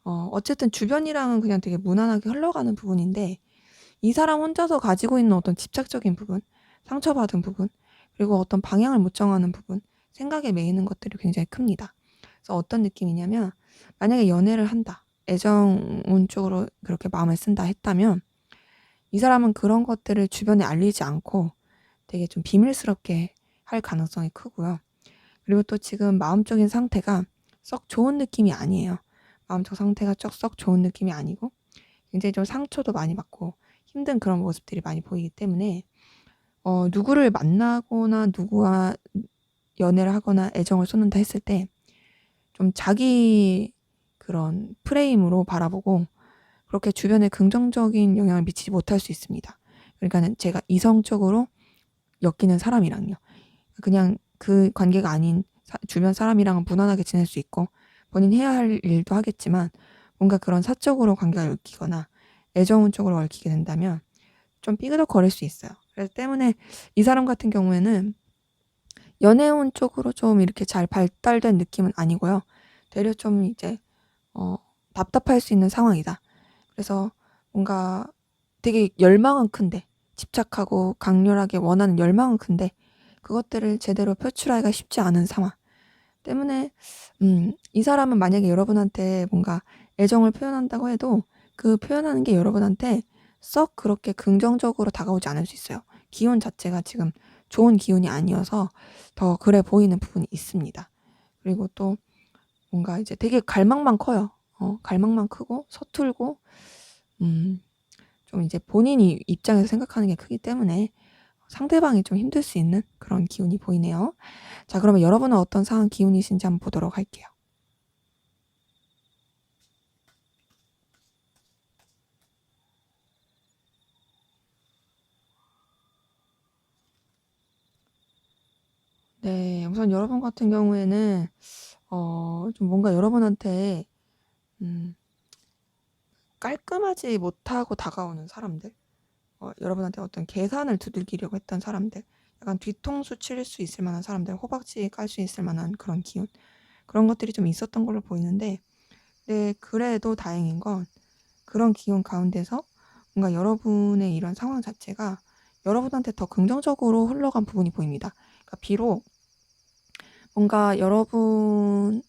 어쨌든 주변이랑은 그냥 되게 무난하게 흘러가는 부분인데, 이 사람 혼자서 가지고 있는 어떤 집착적인 부분, 상처받은 부분, 그리고 어떤 방향을 못 정하는 부분, 생각에 매이는 것들이 굉장히 큽니다. 그래서 어떤 느낌이냐면, 만약에 연애를 한다, 애정운 쪽으로 그렇게 마음을 쓴다 했다면, 이 사람은 그런 것들을 주변에 알리지 않고 되게 좀 비밀스럽게 할 가능성이 크고요. 그리고 또 지금 마음적인 상태가 썩 좋은 느낌이 아니에요. 마음적 상태가 썩 좋은 느낌이 아니고, 굉장히 좀 상처도 많이 받고 힘든 그런 모습들이 많이 보이기 때문에 누구를 만나거나 누구와 연애를 하거나 애정을 쏟는다 했을 때 좀 자기 그런 프레임으로 바라보고 그렇게 주변에 긍정적인 영향을 미치지 못할 수 있습니다. 그러니까는 제가 이성적으로 엮이는 사람이랑요. 그냥 그 관계가 아닌 주변 사람이랑은 무난하게 지낼 수 있고 본인 해야 할 일도 하겠지만 뭔가 그런 사적으로 관계가 얽히거나 애정운 쪽으로 얽히게 된다면 좀 삐그덕거릴 수 있어요. 그래서 때문에 이 사람 같은 경우에는 연애운 쪽으로 좀 이렇게 잘 발달된 느낌은 아니고요. 되려 좀 이제 답답할 수 있는 상황이다. 그래서 뭔가 되게 열망은 큰데 집착하고 강렬하게 원하는 열망은 큰데 그것들을 제대로 표출하기가 쉽지 않은 상황 때문에 이 사람은 만약에 여러분한테 뭔가 애정을 표현한다고 해도 그 표현하는 게 여러분한테 썩 그렇게 긍정적으로 다가오지 않을 수 있어요. 기운 자체가 지금 좋은 기운이 아니어서 더 그래 보이는 부분이 있습니다. 그리고 또 뭔가 이제 되게 갈망만 커요. 갈망만 크고 서툴고 좀 이제 본인이 입장에서 생각하는 게 크기 때문에 상대방이 좀 힘들 수 있는 그런 기운이 보이네요. 자, 그러면 여러분은 어떤 상황 기운이신지 한번 보도록 할게요. 네, 우선 여러분 같은 경우에는 좀 뭔가 여러분한테 음, 깔끔하지 못하고 다가오는 사람들, 여러분한테 어떤 계산을 두들기려고 했던 사람들, 약간 뒤통수 칠 수 있을 만한 사람들, 호박지 깔 수 있을 만한 그런 기운, 그런 것들이 좀 있었던 걸로 보이는데, 네, 그래도 다행인 건 그런 기운 가운데서 뭔가 여러분의 이런 상황 자체가 여러분한테 더 긍정적으로 흘러간 부분이 보입니다. 그러니까 비록 뭔가 여러분한테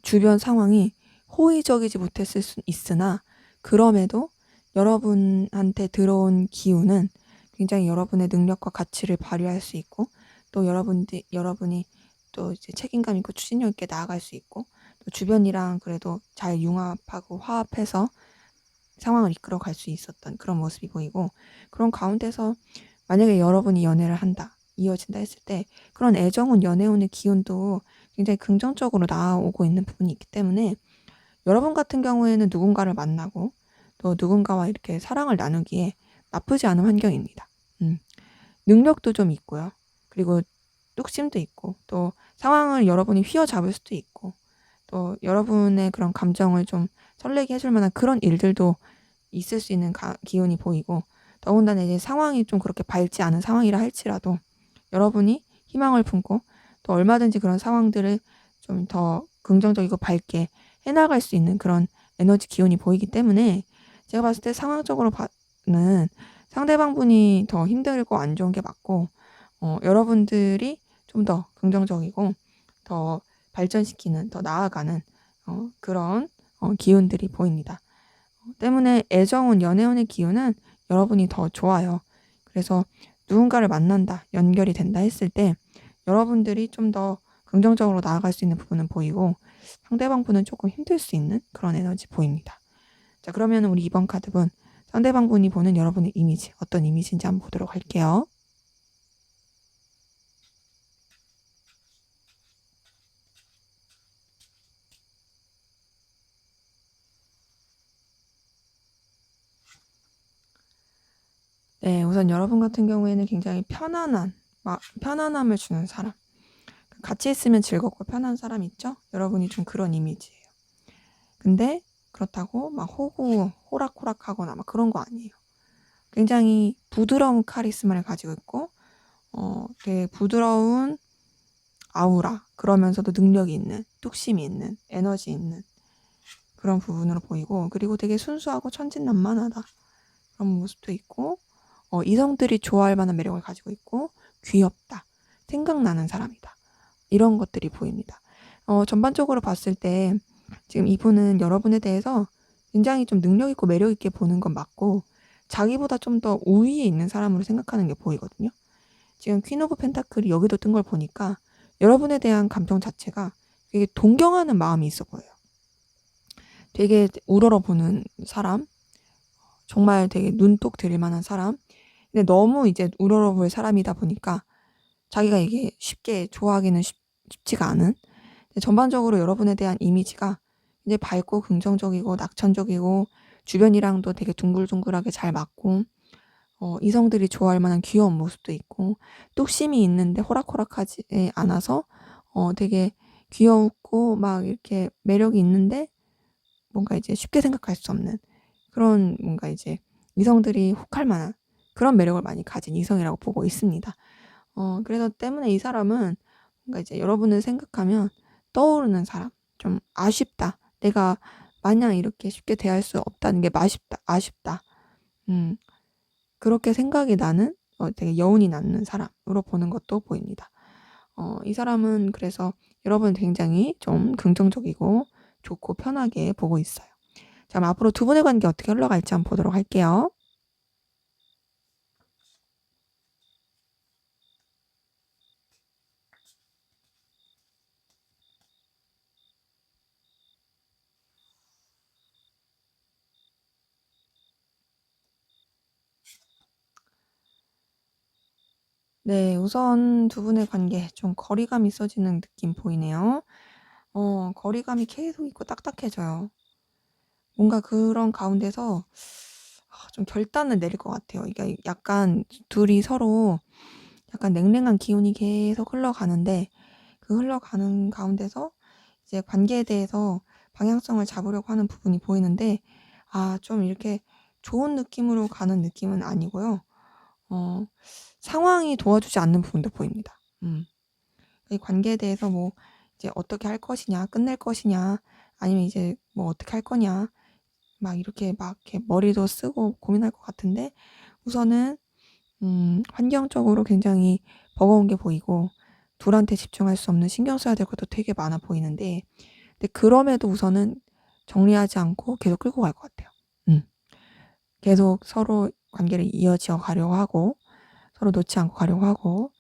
주변 상황이 호의적이지 못했을 수 있으나 그럼에도 여러분한테 들어온 기운은 굉장히 여러분의 능력과 가치를 발휘할 수 있고 또 여러분이 또 이제 책임감 있고 추진력 있게 나아갈 수 있고 또 주변이랑 그래도 잘 융합하고 화합해서 상황을 이끌어 갈 수 있었던 그런 모습이 보이고 그런 가운데서 만약에 여러분이 연애를 한다, 이어진다 했을 때 그런 애정운, 연애운의 기운도 굉장히 긍정적으로 나오고 있는 부분이 있기 때문에 여러분 같은 경우에는 누군가를 만나고 또 누군가와 이렇게 사랑을 나누기에 나쁘지 않은 환경입니다. 능력도 좀 있고요. 그리고 뚝심도 있고 또 상황을 여러분이 휘어잡을 수도 있고 또 여러분의 그런 감정을 좀 설레게 해줄 만한 그런 일들도 있을 수 있는 기운이 보이고 더군다나 이제 상황이 좀 그렇게 밝지 않은 상황이라 할지라도 여러분이 희망을 품고 또 얼마든지 그런 상황들을 좀 더 긍정적이고 밝게 해나갈 수 있는 그런 에너지 기운이 보이기 때문에 제가 봤을 때 상황적으로는 상대방 분이 더 힘들고 안 좋은 게 맞고 여러분들이 좀 더 긍정적이고 더 발전시키는 더 나아가는 그런 기운들이 보입니다. 때문에 애정운, 연애운의 기운은 여러분이 더 좋아요. 그래서 누군가를 만난다, 연결이 된다 했을 때 여러분들이 좀 더 긍정적으로 나아갈 수 있는 부분은 보이고 상대방 분은 조금 힘들 수 있는 그런 에너지 보입니다. 자, 그러면 우리 이번 카드분 상대방 분이 보는 여러분의 이미지 어떤 이미지인지 한번 보도록 할게요. 네, 우선 여러분 같은 경우에는 굉장히 편안함을 주는 사람. 같이 있으면 즐겁고 편한 사람 있죠? 여러분이 좀 그런 이미지예요. 근데 그렇다고 막 호락호락하거나 막 그런 거 아니에요. 굉장히 부드러운 카리스마를 가지고 있고, 되게 부드러운 아우라, 그러면서도 능력이 있는, 뚝심이 있는, 에너지 있는 그런 부분으로 보이고, 그리고 되게 순수하고 천진난만하다. 그런 모습도 있고, 이성들이 좋아할 만한 매력을 가지고 있고, 귀엽다. 생각나는 사람이다. 이런 것들이 보입니다. 전반적으로 봤을 때 지금 이분은 여러분에 대해서 굉장히 좀 능력 있고 매력 있게 보는 건 맞고 자기보다 좀 더 우위에 있는 사람으로 생각하는 게 보이거든요. 지금 퀸 오브 펜타클이 여기도 뜬 걸 보니까 여러분에 대한 감정 자체가 되게 동경하는 마음이 있어 보여요. 되게 우러러보는 사람, 정말 되게 눈독 들일 만한 사람. 근데 너무 이제 우러러볼 사람이다 보니까 자기가 이게 쉽게 좋아하기는 쉽지가 않은, 전반적으로 여러분에 대한 이미지가 이제 밝고 긍정적이고 낙천적이고 주변이랑도 되게 둥글둥글하게 잘 맞고, 이성들이 좋아할 만한 귀여운 모습도 있고 뚝심이 있는데 호락호락하지 않아서 되게 귀엽고 막 이렇게 매력이 있는데 뭔가 이제 쉽게 생각할 수 없는 그런, 뭔가 이제 이성들이 혹할 만한 그런 매력을 많이 가진 이성이라고 보고 있습니다. 그래서 때문에 이 사람은 뭔가 이제 여러분을 생각하면 떠오르는 사람, 좀 아쉽다. 내가 마냥 이렇게 쉽게 대할 수 없다는 게 아쉽다. 음, 그렇게 생각이 나는, 되게 여운이 남는 사람으로 보는 것도 보입니다. 이 사람은 그래서 여러분 굉장히 좀 긍정적이고 좋고 편하게 보고 있어요. 자, 그럼 앞으로 두 분의 관계 어떻게 흘러갈지 한번 보도록 할게요. 네, 우선 두 분의 관계 좀 거리감이 있어지는 느낌 보이네요. 거리감이 계속 있고 딱딱해져요. 뭔가 그런 가운데서 좀 결단을 내릴 것 같아요. 이게 약간 둘이 서로 약간 냉랭한 기운이 계속 흘러가는데 그 흘러가는 가운데서 이제 관계에 대해서 방향성을 잡으려고 하는 부분이 보이는데, 좀 이렇게 좋은 느낌으로 가는 느낌은 아니고요. 어, 상황이 도와주지 않는 부분도 보입니다. 이 관계에 대해서 뭐 이제 어떻게 할 것이냐, 끝낼 것이냐, 아니면 이제 뭐 어떻게 할 거냐, 막 이렇게 머리도 쓰고 고민할 것 같은데, 우선은 환경적으로 굉장히 버거운 게 보이고 둘한테 집중할 수 없는, 신경 써야 될 것도 되게 많아 보이는데, 근데 그럼에도 우선은 정리하지 않고 계속 끌고 갈 것 같아요. 음. 계속 서로 관계를 이어지어 가려고 하고 서로 놓지 않고 가려고 하고,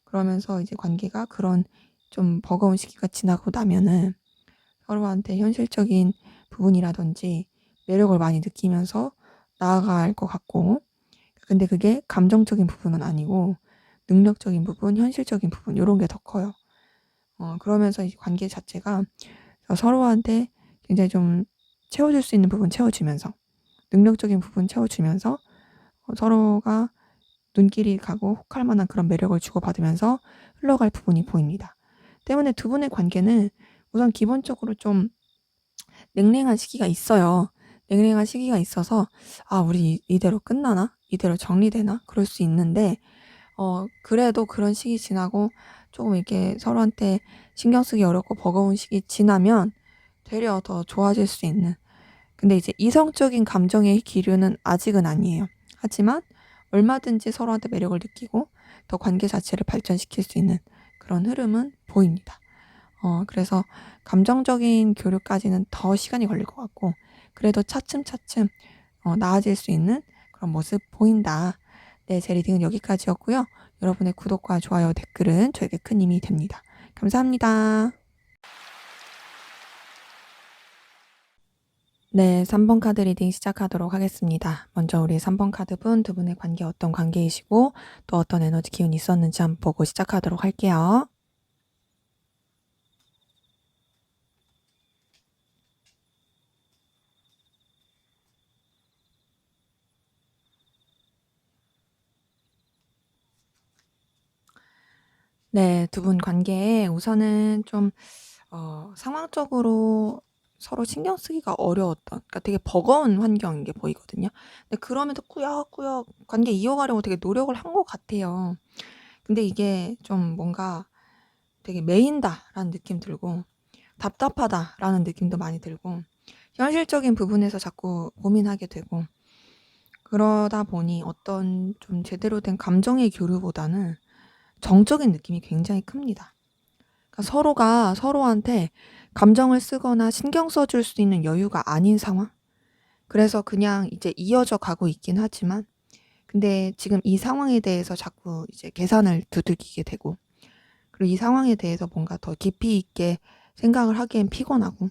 그러면서 이제 관계가 그런 좀 버거운 시기가 지나고 나면은 서로한테 현실적인 부분이라든지 매력을 많이 느끼면서 나아갈 것 같고, 근데 그게 감정적인 부분은 아니고 능력적인 부분, 현실적인 부분, 요런 게 더 커요. 그러면서 이 관계 자체가 서로한테 굉장히 좀 채워줄 수 있는 부분 채워주면서, 능력적인 부분 채워주면서, 서로가 눈길이 가고 혹할 만한 그런 매력을 주고받으면서 흘러갈 부분이 보입니다. 때문에 두 분의 관계는 우선 기본적으로 좀 냉랭한 시기가 있어요. 냉랭한 시기가 있어서 우리 이대로 끝나나? 이대로 정리되나? 그럴 수 있는데, 그래도 그런 시기 지나고 조금 이렇게 서로한테 신경 쓰기 어렵고 버거운 시기 지나면 되려 더 좋아질 수 있는, 근데 이제 이성적인 감정의 기류는 아직은 아니에요. 하지만 얼마든지 서로한테 매력을 느끼고 더 관계 자체를 발전시킬 수 있는 그런 흐름은 보입니다. 그래서 감정적인 교류까지는 더 시간이 걸릴 것 같고, 그래도 차츰차츰 나아질 수 있는 그런 모습 보인다. 네, 제 리딩은 여기까지였고요. 여러분의 구독과 좋아요, 댓글은 저에게 큰 힘이 됩니다. 감사합니다. 네, 3번 카드 리딩 시작하도록 하겠습니다. 먼저 우리 3번 카드분 두 분의 관계 어떤 관계이시고 또 어떤 에너지 기운이 있었는지 한번 보고 시작하도록 할게요. 네, 두 분 관계에 우선은 좀 상황적으로 서로 신경 쓰기가 어려웠던, 그러니까 되게 버거운 환경인 게 보이거든요. 근데 그럼에도 꾸역꾸역 관계 이어가려고 되게 노력을 한 것 같아요. 근데 이게 좀 뭔가 되게 매인다라는 느낌 들고 답답하다라는 느낌도 많이 들고 현실적인 부분에서 자꾸 고민하게 되고 그러다 보니 어떤 좀 제대로 된 감정의 교류보다는 정적인 느낌이 굉장히 큽니다. 그러니까 서로가 서로한테 감정을 쓰거나 신경 써줄 수 있는 여유가 아닌 상황? 그래서 그냥 이제 이어져 가고 있긴 하지만 근데 지금 이 상황에 대해서 자꾸 이제 계산을 두들기게 되고 그리고 이 상황에 대해서 뭔가 더 깊이 있게 생각을 하기엔 피곤하고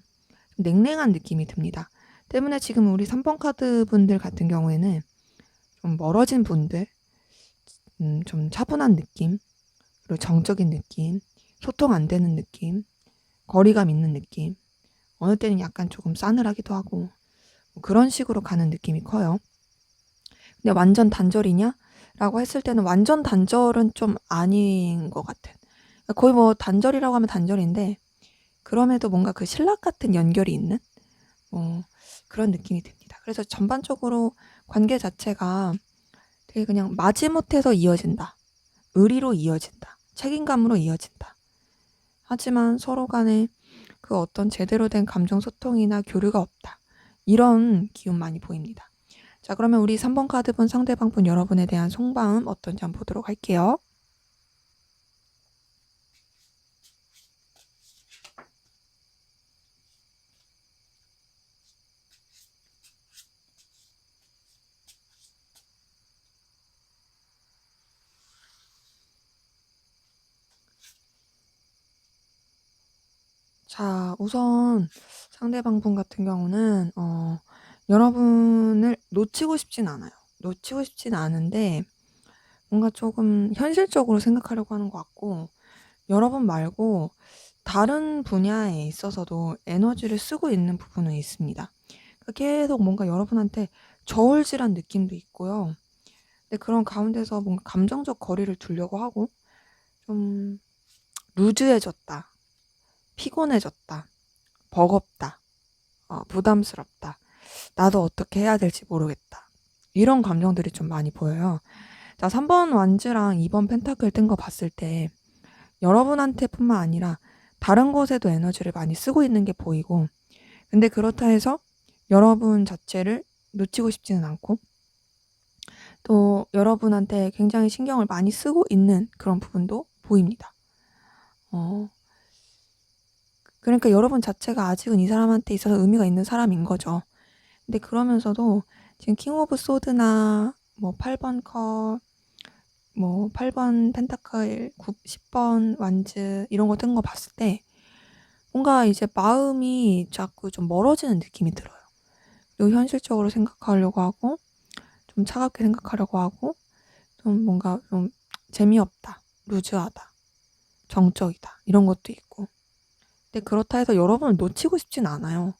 냉랭한 느낌이 듭니다. 때문에 지금 우리 3번 카드 분들 같은 경우에는 좀 멀어진 분들, 좀 차분한 느낌, 그리고 정적인 느낌, 소통 안 되는 느낌, 거리감 있는 느낌, 어느 때는 약간 조금 싸늘하기도 하고 그런 식으로 가는 느낌이 커요. 근데 완전 단절이냐? 라고 했을 때는 완전 단절은 좀 아닌 것 같은. 거의 뭐 단절이라고 하면 단절인데 그럼에도 뭔가 그 신락 같은 연결이 있는 그런 느낌이 듭니다. 그래서 전반적으로 관계 자체가 되게 그냥 마지못해서 이어진다. 의리로 이어진다. 책임감으로 이어진다. 하지만 서로 간에 그 어떤 제대로 된 감정 소통이나 교류가 없다. 이런 기운 많이 보입니다. 자, 그러면 우리 3번 카드분 상대방분 여러분에 대한 속마음 어떤지 한번 보도록 할게요. 자, 우선 상대방분 같은 경우는 여러분을 놓치고 싶진 않아요. 놓치고 싶진 않은데 뭔가 조금 현실적으로 생각하려고 하는 것 같고 여러분 말고 다른 분야에 있어서도 에너지를 쓰고 있는 부분은 있습니다. 그러니까 계속 뭔가 여러분한테 저울질한 느낌도 있고요. 근데 그런 가운데서 뭔가 감정적 거리를 두려고 하고 좀 루즈해졌다, 피곤해졌다, 버겁다, 부담스럽다, 나도 어떻게 해야 될지 모르겠다. 이런 감정들이 좀 많이 보여요. 자, 3번 완즈랑 2번 펜타클 뜬 거 봤을 때 여러분한테뿐만 아니라 다른 곳에도 에너지를 많이 쓰고 있는 게 보이고 근데 그렇다 해서 여러분 자체를 놓치고 싶지는 않고 또 여러분한테 굉장히 신경을 많이 쓰고 있는 그런 부분도 보입니다. 그러니까 여러분 자체가 아직은 이 사람한테 있어서 의미가 있는 사람인 거죠. 근데 그러면서도 지금 킹 오브 소드나 뭐 8번 컵, 뭐 8번 펜타클, 10번 완즈 이런 거 뜬 거 봤을 때 뭔가 이제 마음이 자꾸 좀 멀어지는 느낌이 들어요. 그리고 현실적으로 생각하려고 하고 좀 차갑게 생각하려고 하고 좀 뭔가 좀 재미없다, 루즈하다, 정적이다 이런 것도 있고 근데 그렇다 해서 여러분을 놓치고 싶진 않아요.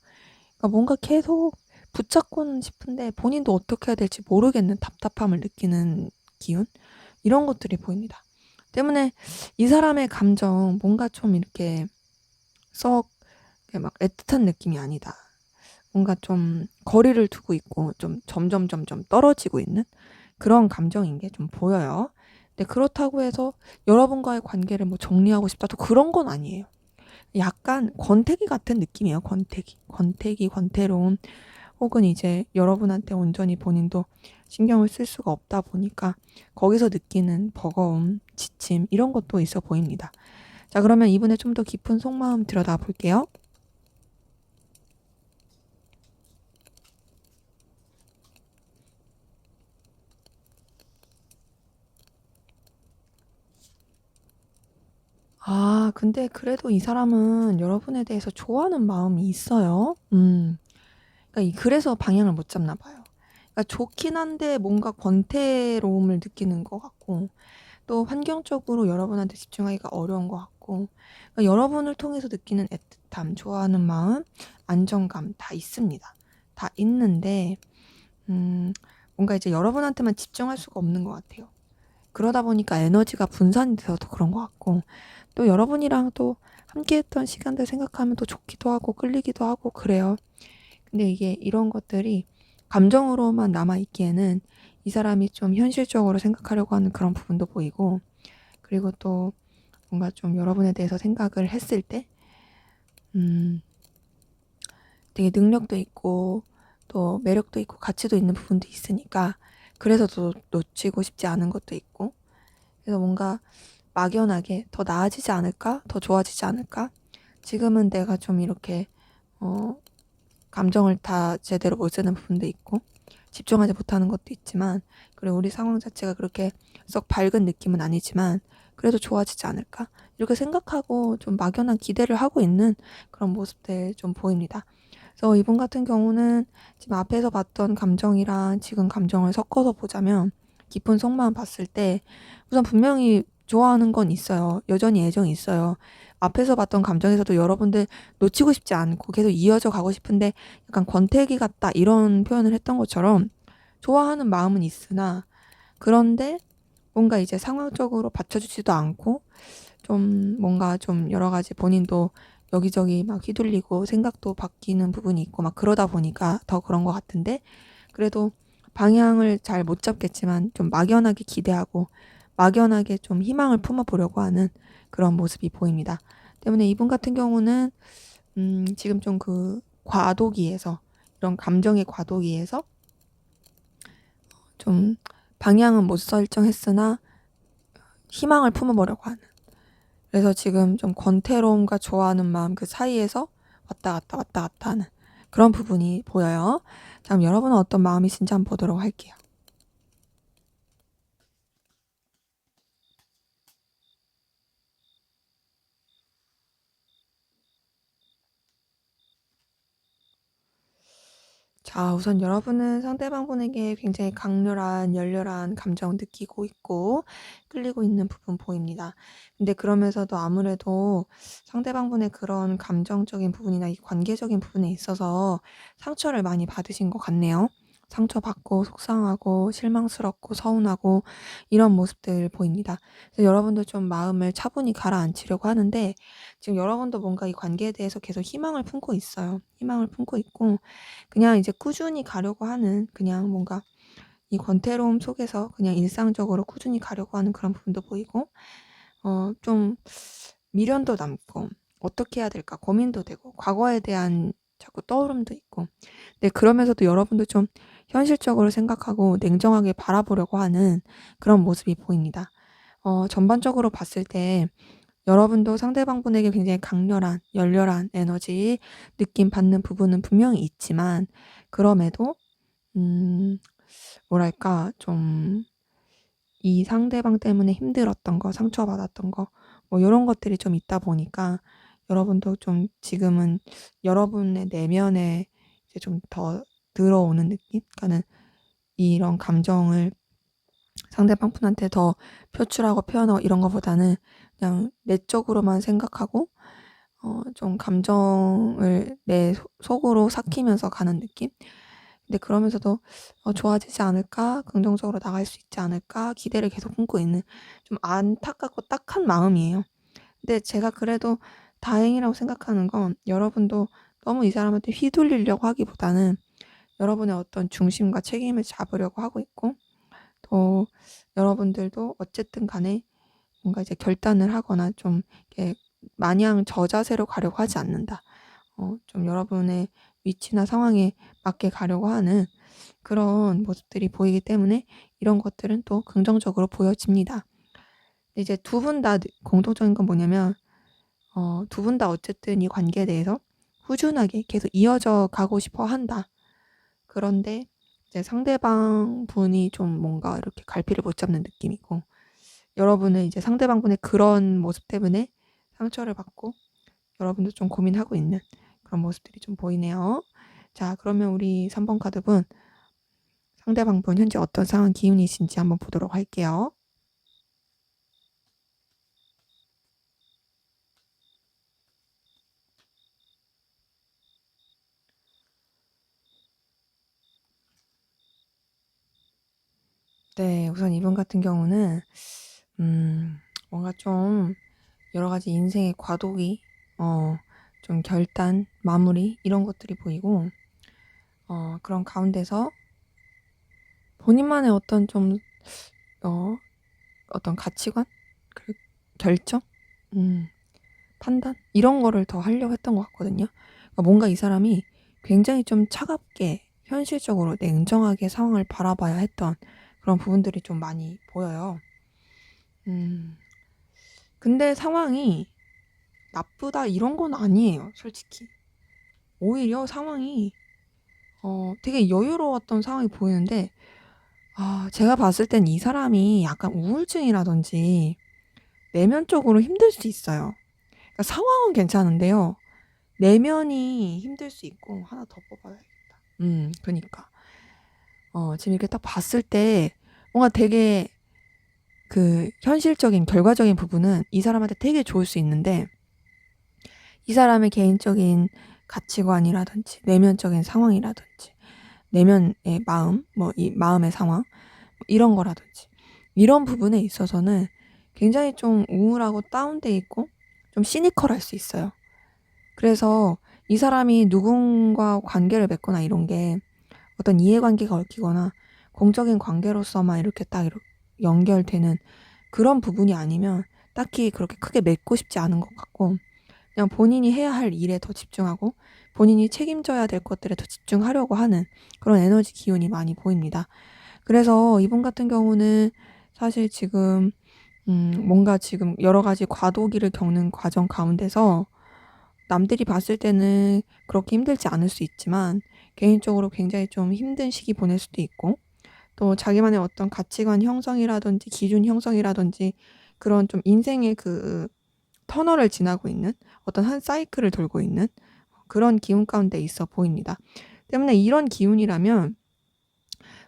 그러니까 뭔가 계속 붙잡고는 싶은데 본인도 어떻게 해야 될지 모르겠는 답답함을 느끼는 기운? 이런 것들이 보입니다. 때문에 이 사람의 감정 뭔가 좀 이렇게 썩 막 애틋한 느낌이 아니다. 뭔가 좀 거리를 두고 있고 좀 점점 떨어지고 있는 그런 감정인 게 좀 보여요. 근데 그렇다고 해서 여러분과의 관계를 뭐 정리하고 싶다 또 그런 건 아니에요. 약간 권태기 같은 느낌이에요. 권태기, 권태로움. 혹은 이제 여러분한테 온전히 본인도 신경을 쓸 수가 없다 보니까 거기서 느끼는 버거움, 지침 이런 것도 있어 보입니다. 자, 그러면 이분의 좀 더 깊은 속마음 들여다 볼게요. 근데 그래도 이 사람은 여러분에 대해서 좋아하는 마음이 있어요. 그러니까 그래서 방향을 못 잡나 봐요. 그러니까 좋긴 한데 뭔가 권태로움을 느끼는 것 같고, 또 환경적으로 여러분한테 집중하기가 어려운 것 같고, 그러니까 여러분을 통해서 느끼는 애틋함, 좋아하는 마음, 안정감 다 있습니다. 다 있는데 뭔가 이제 여러분한테만 집중할 수가 없는 것 같아요. 그러다 보니까 에너지가 분산이 돼서 더 그런 것 같고, 또 여러분이랑 또 함께했던 시간들 생각하면 또 좋기도 하고 끌리기도 하고 그래요. 근데 이게 이런 것들이 감정으로만 남아있기에는 이 사람이 좀 현실적으로 생각하려고 하는 그런 부분도 보이고, 그리고 또 뭔가 좀 여러분에 대해서 생각을 했을 때 음, 되게 능력도 있고 또 매력도 있고 가치도 있는 부분도 있으니까, 그래서 더 놓치고 싶지 않은 것도 있고, 그래서 뭔가 막연하게 더 나아지지 않을까? 더 좋아지지 않을까? 지금은 내가 좀 이렇게 어, 감정을 다 제대로 못 쓰는 부분도 있고 집중하지 못하는 것도 있지만, 그리고 우리 상황 자체가 그렇게 썩 밝은 느낌은 아니지만 그래도 좋아지지 않을까? 이렇게 생각하고 좀 막연한 기대를 하고 있는 그런 모습들 좀 보입니다. 그래서 이분 같은 경우는 지금 앞에서 봤던 감정이랑 지금 감정을 섞어서 보자면, 깊은 속마음 봤을 때 우선 분명히 좋아하는 건 있어요. 여전히 애정이 있어요. 앞에서 봤던 감정에서도 여러분들 놓치고 싶지 않고 계속 이어져 가고 싶은데 약간 권태기 같다 이런 표현을 했던 것처럼 좋아하는 마음은 있으나, 그런데 뭔가 이제 상황적으로 받쳐주지도 않고 좀 뭔가 좀 여러 가지 본인도 여기저기 막 휘둘리고 생각도 바뀌는 부분이 있고 막 그러다 보니까 더 그런 것 같은데, 그래도 방향을 잘 못 잡겠지만 좀 막연하게 기대하고 막연하게 좀 희망을 품어보려고 하는 그런 모습이 보입니다. 때문에 이분 같은 경우는 지금 좀 그 과도기에서, 이런 감정의 과도기에서 좀 방향은 못 설정했으나 희망을 품어보려고 하는, 그래서 지금 좀 권태로움과 좋아하는 마음 그 사이에서 왔다 갔다 왔다 갔다 하는 그런 부분이 보여요. 자, 그럼 여러분은 어떤 마음이신지 한번 보도록 할게요. 자, 우선 여러분은 상대방분에게 굉장히 강렬한, 열렬한 감정을 느끼고 있고 끌리고 있는 부분 보입니다. 근데 그러면서도 아무래도 상대방분의 그런 감정적인 부분이나 이 관계적인 부분에 있어서 상처를 많이 받으신 것 같네요. 상처받고 속상하고 실망스럽고 서운하고 이런 모습들 보입니다. 그래서 여러분도 좀 마음을 차분히 가라앉히려고 하는데, 지금 여러분도 뭔가 이 관계에 대해서 계속 희망을 품고 있어요. 희망을 품고 있고 그냥 이제 꾸준히 가려고 하는, 그냥 뭔가 이 권태로움 속에서 그냥 일상적으로 꾸준히 가려고 하는 그런 부분도 보이고, 좀 미련도 남고 어떻게 해야 될까 고민도 되고 과거에 대한 자꾸 떠오름도 있고, 근데 그러면서도 여러분도 좀 현실적으로 생각하고 냉정하게 바라보려고 하는 그런 모습이 보입니다. 전반적으로 봤을 때 여러분도 상대방분에게 굉장히 강렬한, 열렬한 에너지 느낌 받는 부분은 분명히 있지만, 그럼에도 음 뭐랄까 좀 이 상대방 때문에 힘들었던 거, 상처받았던 거 뭐 요런 것들이 좀 있다 보니까 여러분도 좀 지금은 여러분의 내면에 이제 좀 더 들어오는 느낌? 그러니까는 이런 감정을 상대방 분한테 더 표출하고 표현하고 이런 거보다는 그냥 내적으로만 생각하고 좀 감정을 내 속으로 삭히면서 가는 느낌? 근데 그러면서도 '좋아지지 않을까? 긍정적으로 나갈 수 있지 않을까?' 기대를 계속 품고 있는 좀 안타깝고 딱한 마음이에요. 근데 제가 그래도 다행이라고 생각하는 건, 여러분도 너무 이 사람한테 휘둘리려고 하기보다는 여러분의 어떤 중심과 책임을 잡으려고 하고 있고, 또 여러분들도 어쨌든 간에 뭔가 이제 결단을 하거나 좀 이렇게 마냥 저자세로 가려고 하지 않는다. 좀 여러분의 위치나 상황에 맞게 가려고 하는 그런 모습들이 보이기 때문에 이런 것들은 또 긍정적으로 보여집니다. 이제 두 분 다 공통적인 건 뭐냐면, 두 분 다 어쨌든 이 관계에 대해서 꾸준하게 계속 이어져 가고 싶어 한다. 그런데 이제 상대방 분이 좀 뭔가 이렇게 갈피를 못 잡는 느낌이고, 여러분은 이제 상대방 분의 그런 모습 때문에 상처를 받고 여러분도 좀 고민하고 있는 그런 모습들이 좀 보이네요. 자, 그러면 우리 3번 카드분 상대방분 현재 어떤 상황 기운이신지 한번 보도록 할게요. 네, 우선 이분 같은 경우는 뭔가 좀 여러 가지 인생의 과도기, 좀 결단, 마무리 이런 것들이 보이고 그런 가운데서 본인만의 어떤 좀 어떤 가치관, 결정, 판단 이런 거를 더 하려고 했던 것 같거든요. 그러니까 뭔가 이 사람이 굉장히 좀 차갑게 현실적으로 냉정하게 상황을 바라봐야 했던 그런 부분들이 좀 많이 보여요. 근데 상황이 나쁘다 이런 건 아니에요, 솔직히. 오히려 상황이 되게 여유로웠던 상황이 보이는데 제가 봤을 땐 이 사람이 약간 우울증이라든지 내면적으로 힘들 수 있어요. 그러니까 상황은 괜찮은데요. 내면이 힘들 수 있고 하나 더 뽑아야겠다. 그니까 지금 이렇게 딱 봤을 때 뭔가 되게 그 현실적인 결과적인 부분은 이 사람한테 되게 좋을 수 있는데 이 사람의 개인적인 가치관이라든지 내면적인 상황이라든지 내면의 마음, 뭐 이 마음의 상황 이런 거라든지 이런 부분에 있어서는 굉장히 좀 우울하고 다운돼 있고 좀 시니컬할 수 있어요. 그래서 이 사람이 누군가 관계를 맺거나 이런 게 어떤 이해관계가 얽히거나 공적인 관계로서만 이렇게 딱 이렇게 연결되는 그런 부분이 아니면 딱히 그렇게 크게 맺고 싶지 않은 것 같고 그냥 본인이 해야 할 일에 더 집중하고 본인이 책임져야 될 것들에 더 집중하려고 하는 그런 에너지 기운이 많이 보입니다. 그래서 이분 같은 경우는 사실 지금 뭔가 지금 여러 가지 과도기를 겪는 과정 가운데서 남들이 봤을 때는 그렇게 힘들지 않을 수 있지만 개인적으로 굉장히 좀 힘든 시기 보낼 수도 있고 또 자기만의 어떤 가치관 형성이라든지 기준 형성이라든지 그런 좀 인생의 그 터널을 지나고 있는 어떤 한 사이클을 돌고 있는 그런 기운 가운데 있어 보입니다. 때문에 이런 기운이라면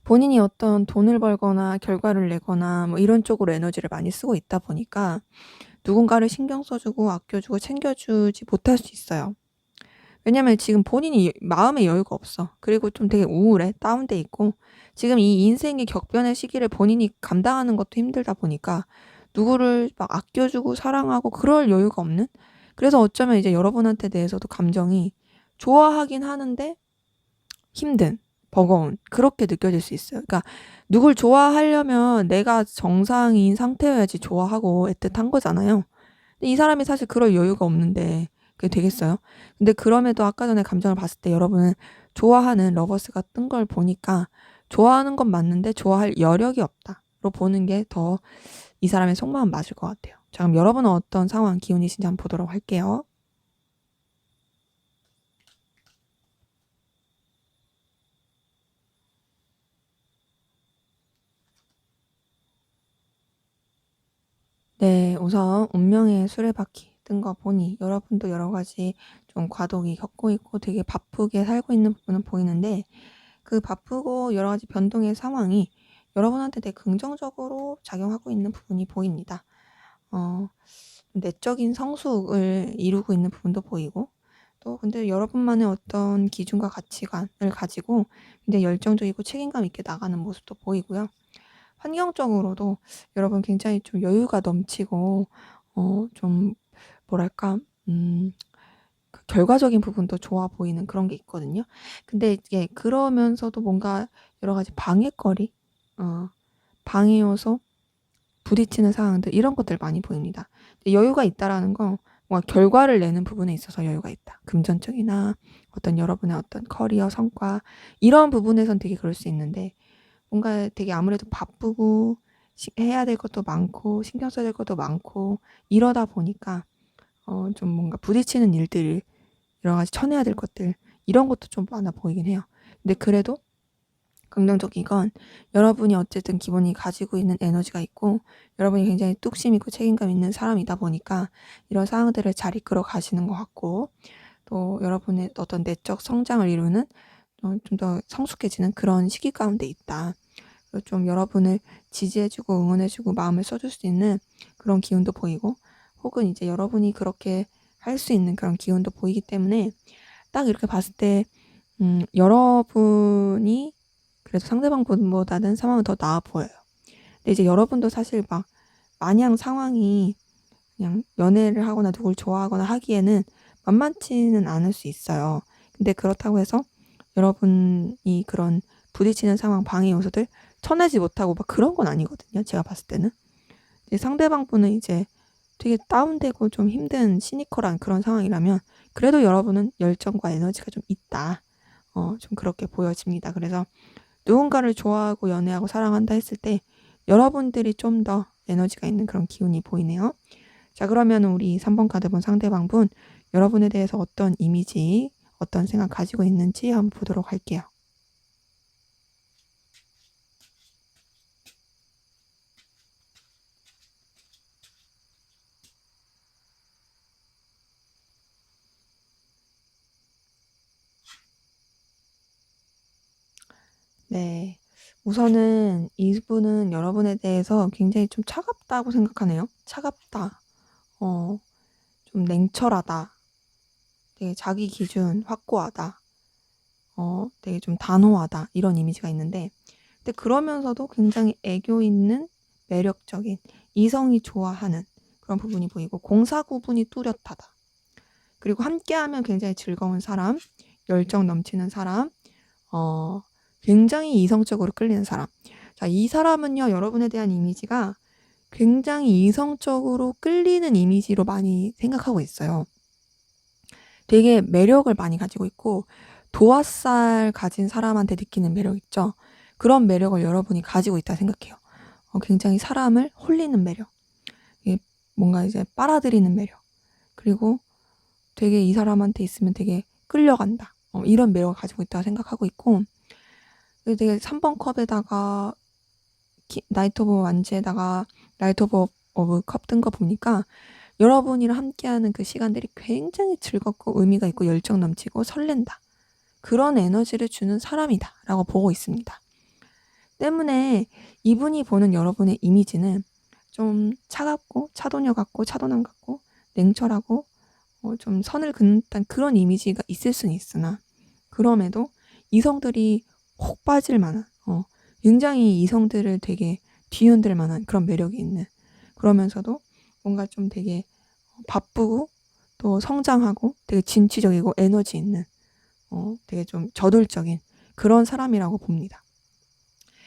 본인이 어떤 돈을 벌거나 결과를 내거나 뭐 이런 쪽으로 에너지를 많이 쓰고 있다 보니까 누군가를 신경 써주고 아껴주고 챙겨주지 못할 수 있어요. 왜냐면 지금 본인이 마음의 여유가 없어. 그리고 좀 되게 우울해. 다운돼 있고 지금 이 인생의 격변의 시기를 본인이 감당하는 것도 힘들다 보니까 누구를 막 아껴주고 사랑하고 그럴 여유가 없는? 그래서 어쩌면 이제 여러분한테 대해서도 감정이 좋아하긴 하는데 힘든, 버거운 그렇게 느껴질 수 있어요. 그러니까 누굴 좋아하려면 내가 정상인 상태여야지 좋아하고 애틋한 거잖아요. 근데 이 사람이 사실 그럴 여유가 없는데 그게 되겠어요? 근데 그럼에도 아까 전에 감정을 봤을 때 여러분은 좋아하는 러버스가 뜬 걸 보니까 좋아하는 건 맞는데 좋아할 여력이 없다로 보는 게 더 이 사람의 속마음 맞을 것 같아요. 자, 그럼 여러분은 어떤 상황 기운이신지 한번 보도록 할게요. 네, 우선 운명의 수레바퀴 뜬 거 보니 여러분도 여러 가지 좀 과도기 겪고 있고 되게 바쁘게 살고 있는 부분은 보이는데 그 바쁘고 여러 가지 변동의 상황이 여러분한테 되게 긍정적으로 작용하고 있는 부분이 보입니다. 내적인 성숙을 이루고 있는 부분도 보이고 또 근데 여러분만의 어떤 기준과 가치관을 가지고 굉장히 열정적이고 책임감 있게 나가는 모습도 보이고요. 환경적으로도 여러분 굉장히 좀 여유가 넘치고 좀 뭐랄까 그 결과적인 부분도 좋아 보이는 그런 게 있거든요. 근데 이게 그러면서도 뭔가 여러 가지 방해거리, 방해 요소, 부딪히는 상황들 이런 것들 많이 보입니다. 여유가 있다라는 건 뭔가 결과를 내는 부분에 있어서 여유가 있다. 금전적이나 어떤 여러분의 어떤 커리어 성과 이런 부분에선 되게 그럴 수 있는데 뭔가 되게 아무래도 바쁘고 해야 될 것도 많고 신경 써야 될 것도 많고 이러다 보니까 좀 뭔가 부딪히는 일들 여러 가지 쳐내야 될 것들 이런 것도 좀 많아 보이긴 해요. 근데 그래도 긍정적이건 여러분이 어쨌든 기본이 가지고 있는 에너지가 있고 여러분이 굉장히 뚝심 있고 책임감 있는 사람이다 보니까 이런 상황들을 잘 이끌어 가시는 것 같고 또 여러분의 어떤 내적 성장을 이루는 좀 더 성숙해지는 그런 시기 가운데 있다. 그리고 좀 여러분을 지지해주고 응원해주고 마음을 써줄 수 있는 그런 기운도 보이고 혹은 이제 여러분이 그렇게 할 수 있는 그런 기운도 보이기 때문에 딱 이렇게 봤을 때 여러분이 그래도 상대방 분보다는 상황은 더 나아 보여요. 근데 이제 여러분도 사실 막 마냥 상황이 그냥 연애를 하거나 누굴 좋아하거나 하기에는 만만치는 않을 수 있어요. 근데 그렇다고 해서 여러분이 그런 부딪히는 상황 방해 요소들 쳐내지 못하고 막 그런 건 아니거든요. 제가 봤을 때는. 이제 상대방 분은 이제 되게 다운되고 좀 힘든 시니컬한 그런 상황이라면 그래도 여러분은 열정과 에너지가 좀 있다. 좀 그렇게 보여집니다. 그래서 누군가를 좋아하고 연애하고 사랑한다 했을 때 여러분들이 좀 더 에너지가 있는 그런 기운이 보이네요. 자, 그러면 우리 3번 카드 본 상대방분 여러분에 대해서 어떤 이미지, 어떤 생각 가지고 있는지 한번 보도록 할게요. 네. 우선은 이분은 여러분에 대해서 굉장히 좀 차갑다고 생각하네요. 차갑다. 좀 냉철하다. 되게 자기 기준 확고하다. 되게 좀 단호하다. 이런 이미지가 있는데, 근데 그러면서도 굉장히 애교 있는 매력적인 이성이 좋아하는 그런 부분이 보이고 공사구분이 뚜렷하다. 그리고 함께하면 굉장히 즐거운 사람, 열정 넘치는 사람, 굉장히 이성적으로 끌리는 사람. 자, 이 사람은요, 여러분에 대한 이미지가 굉장히 이성적으로 끌리는 이미지로 많이 생각하고 있어요. 되게 매력을 많이 가지고 있고 도화살 가진 사람한테 느끼는 매력 있죠. 그런 매력을 여러분이 가지고 있다 생각해요. 굉장히 사람을 홀리는 매력, 뭔가 이제 빨아들이는 매력, 그리고 되게 이 사람한테 있으면 되게 끌려간다. 이런 매력을 가지고 있다 생각하고 있고 되게 3번 컵에다가 나이트 오브 완지에다가 나이트 오브 컵 뜬 거 보니까 여러분이랑 함께하는 그 시간들이 굉장히 즐겁고 의미가 있고 열정 넘치고 설렌다. 그런 에너지를 주는 사람이다 라고 보고 있습니다. 때문에 이분이 보는 여러분의 이미지는 좀 차갑고 차도녀 같고 차도남 같고 냉철하고 좀 선을 긋는 그런 이미지가 있을 수는 있으나 그럼에도 이성들이 혹 빠질 만한 굉장히 이성들을 되게 뒤흔들 만한 그런 매력이 있는 그러면서도 뭔가 좀 되게 바쁘고 또 성장하고 되게 진취적이고 에너지 있는 되게 좀 저돌적인 그런 사람이라고 봅니다.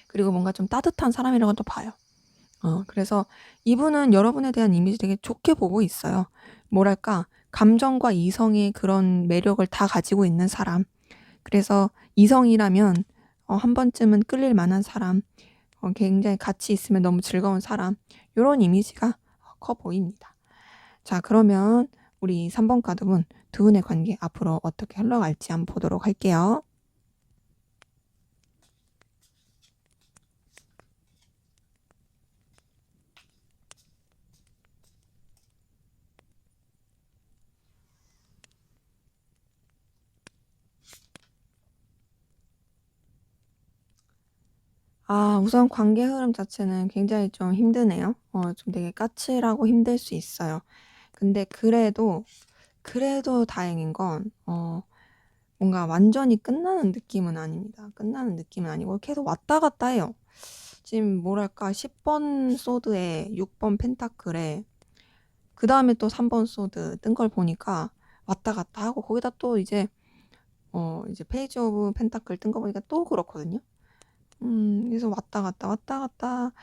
그리고 뭔가 좀 따뜻한 사람이라고도 봐요. 그래서 이분은 여러분에 대한 이미지 되게 좋게 보고 있어요. 뭐랄까 감정과 이성의 그런 매력을 다 가지고 있는 사람. 그래서 이성이라면 한 번쯤은 끌릴 만한 사람, 굉장히 같이 있으면 너무 즐거운 사람, 이런 이미지가 커 보입니다. 자, 그러면 우리 3번 카드분 두 분의 관계 앞으로 어떻게 흘러갈지 한번 보도록 할게요. 우선 관계 흐름 자체는 굉장히 좀 힘드네요. 좀 되게 까칠하고 힘들 수 있어요. 근데 그래도 다행인 건, 뭔가 완전히 끝나는 느낌은 아닙니다. 끝나는 느낌은 아니고 계속 왔다 갔다 해요. 지금 뭐랄까, 10번 소드에 6번 펜타클에, 그 다음에 또 3번 소드 뜬 걸 보니까 왔다 갔다 하고, 거기다 또 이제 페이지 오브 펜타클 뜬 거 보니까 또 그렇거든요. 그래서 왔다 갔다.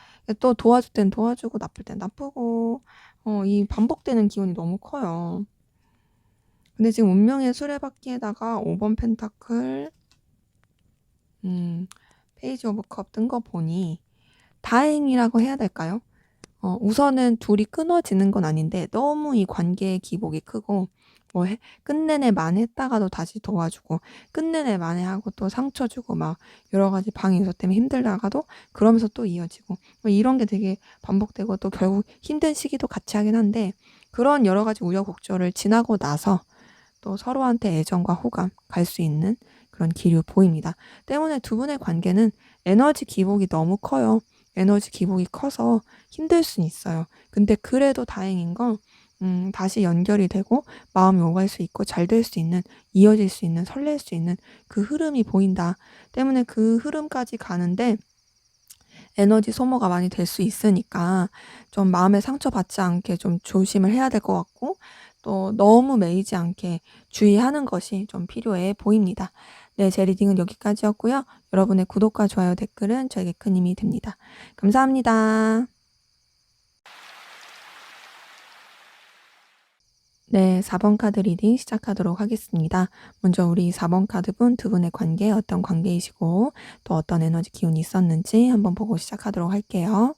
또 도와줄 땐 도와주고, 나쁠 땐 나쁘고, 이 반복되는 기운이 너무 커요. 근데 지금 운명의 수레바퀴에다가 5번 펜타클, 페이지 오브 컵 뜬 거 보니, 다행이라고 해야 될까요? 우선은 둘이 끊어지는 건 아닌데 너무 이 관계의 기복이 크고 뭐 끝내내 만회했다가도 다시 도와주고 끝내내 만회하고 또 상처 주고 막 여러 가지 방해 요소 때문에 힘들다가도 그러면서 또 이어지고 뭐 이런 게 되게 반복되고 또 결국 힘든 시기도 같이 하긴 한데 그런 여러 가지 우여곡절을 지나고 나서 또 서로한테 애정과 호감 갈 수 있는 그런 길이 보입니다. 때문에 두 분의 관계는 에너지 기복이 너무 커요. 에너지 기복이 커서 힘들 수는 있어요. 근데 그래도 다행인 건 다시 연결이 되고 마음이 오갈 수 있고 잘 될 수 있는 이어질 수 있는 설렐 수 있는 그 흐름이 보인다. 때문에 그 흐름까지 가는데 에너지 소모가 많이 될 수 있으니까 좀 마음에 상처받지 않게 좀 조심을 해야 될 것 같고 또 너무 매이지 않게 주의하는 것이 좀 필요해 보입니다. 네, 제 리딩은 여기까지였고요. 여러분의 구독과 좋아요, 댓글은 저에게 큰 힘이 됩니다. 감사합니다. 네, 4번 카드 리딩 시작하도록 하겠습니다. 먼저 우리 4번 카드분 두 분의 관계 어떤 관계이시고 또 어떤 에너지 기운이 있었는지 한번 보고 시작하도록 할게요.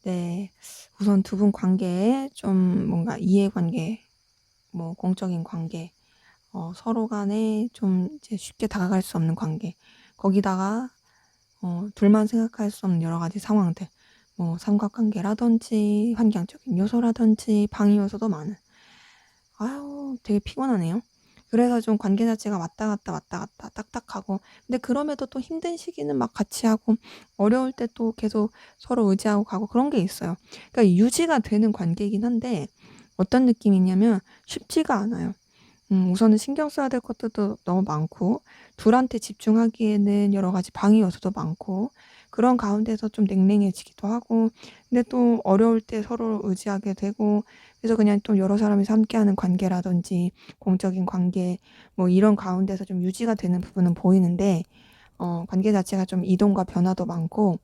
네, 우선 두 분 관계에 좀 뭔가 이해관계, 뭐 공적인 관계, 서로 간에 좀 이제 쉽게 다가갈 수 없는 관계, 거기다가 둘만 생각할 수 없는 여러 가지 상황들, 뭐 삼각관계라든지 환경적인 요소라든지 방해 요소도 많은. 아유, 되게 피곤하네요. 그래서 좀 관계 자체가 왔다 갔다 왔다 갔다 딱딱하고 근데 그럼에도 또 힘든 시기는 막 같이 하고 어려울 때 또 계속 서로 의지하고 가고 그런 게 있어요. 그러니까 유지가 되는 관계이긴 한데 어떤 느낌이냐면 쉽지가 않아요. 우선은 신경 써야 될 것들도 너무 많고 둘한테 집중하기에는 여러 가지 방해 요소도 많고 그런 가운데서 좀 냉랭해지기도 하고 근데 또 어려울 때 서로 의지하게 되고 그래서 그냥 또 여러 사람이 함께하는 관계라든지 공적인 관계 뭐 이런 가운데서 좀 유지가 되는 부분은 보이는데 관계 자체가 좀 이동과 변화도 많고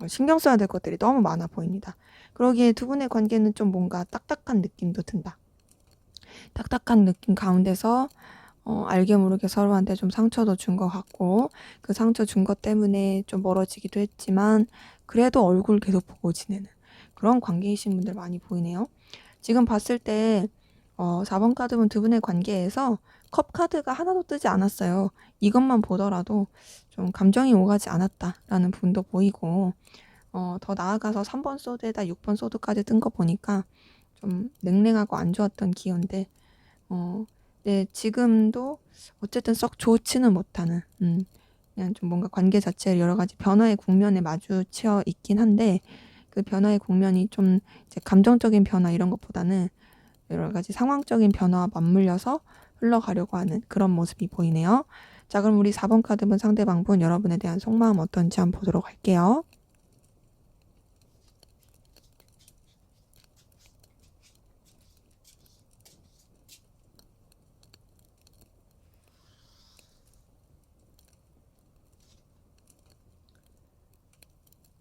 신경 써야 될 것들이 너무 많아 보입니다. 그러기에 두 분의 관계는 좀 뭔가 딱딱한 느낌도 든다. 딱딱한 느낌 가운데서 알게 모르게 서로한테 좀 상처도 준 것 같고 그 상처 준 것 때문에 좀 멀어지기도 했지만 그래도 얼굴 계속 보고 지내는 그런 관계이신 분들 많이 보이네요. 지금 봤을 때 4번 카드분 두 분의 관계에서 컵 카드가 하나도 뜨지 않았어요. 이것만 보더라도 좀 감정이 오가지 않았다라는 분도 보이고 더 나아가서 3번 소드에다 6번 소드까지 뜬 거 보니까 좀 냉랭하고 안 좋았던 기운데 네, 지금도 어쨌든 썩 좋지는 못하는 그냥 좀 뭔가 관계 자체를 여러 가지 변화의 국면에 마주쳐 있긴 한데 그 변화의 국면이 좀 이제 감정적인 변화 이런 것보다는 여러 가지 상황적인 변화와 맞물려서 흘러가려고 하는 그런 모습이 보이네요. 자, 그럼 우리 4번 카드분 상대방분 여러분에 대한 속마음 어떤지 한번 보도록 할게요.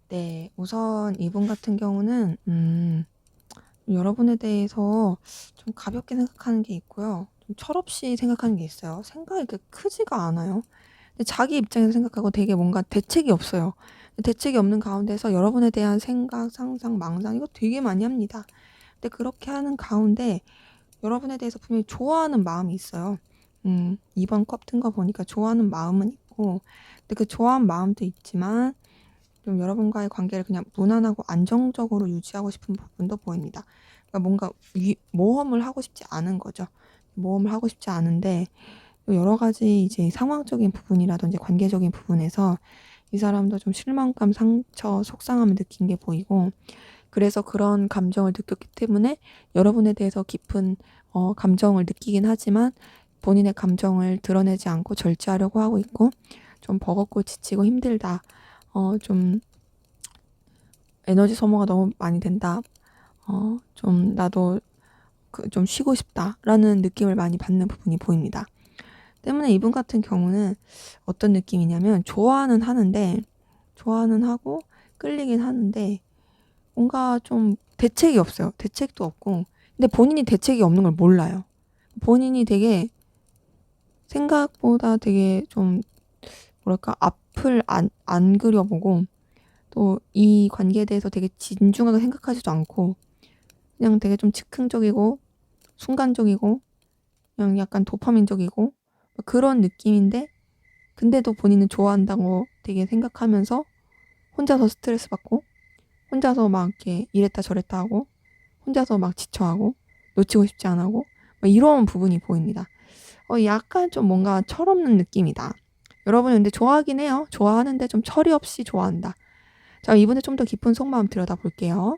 네, 우선 이분 같은 경우는 여러분에 대해서 좀 가볍게 생각하는 게 있고요. 좀 철없이 생각하는 게 있어요. 생각이 그렇게 크지가 않아요. 근데 자기 입장에서 생각하고 되게 뭔가 대책이 없어요. 대책이 없는 가운데서 여러분에 대한 생각, 상상, 망상 이거 되게 많이 합니다. 근데 그렇게 하는 가운데 여러분에 대해서 분명히 좋아하는 마음이 있어요. 2번 컵 튼 거 보니까 좋아하는 마음은 있고 근데 그 좋아하는 마음도 있지만 좀 여러분과의 관계를 그냥 무난하고 안정적으로 유지하고 싶은 부분도 보입니다. 그러니까 뭔가 모험을 하고 싶지 않은 거죠. 모험을 하고 싶지 않은데 여러 가지 이제 상황적인 부분이라든지 관계적인 부분에서 이 사람도 좀 실망감, 상처, 속상함을 느낀 게 보이고 그래서 그런 감정을 느꼈기 때문에 여러분에 대해서 깊은 감정을 느끼긴 하지만 본인의 감정을 드러내지 않고 절제하려고 하고 있고 좀 버겁고 지치고 힘들다. 좀 에너지 소모가 너무 많이 된다. 좀 나도 좀 쉬고 싶다라는 느낌을 많이 받는 부분이 보입니다. 때문에 이분 같은 경우는 어떤 느낌이냐면 좋아는 하는데 좋아는 하고 끌리긴 하는데 뭔가 좀 대책이 없어요. 대책도 없고 근데 본인이 대책이 없는 걸 몰라요. 본인이 되게 생각보다 되게 좀 뭐랄까 앞을 안 그려보고 또 이 관계에 대해서 되게 진중하게 생각하지도 않고 그냥 되게 좀 즉흥적이고 순간적이고 그냥 약간 도파민적이고 그런 느낌인데 근데도 본인은 좋아한다고 되게 생각하면서 혼자서 스트레스 받고 혼자서 막 이렇게 이랬다 저랬다 하고 혼자서 막 지쳐하고 놓치고 싶지 않아 하고 이런 부분이 보입니다. 약간 좀 뭔가 철없는 느낌이다. 여러분은 근데 좋아하긴 해요. 좋아하는데 좀 철이 없이 좋아한다. 자, 이번에 좀 더 깊은 속마음 들여다볼게요.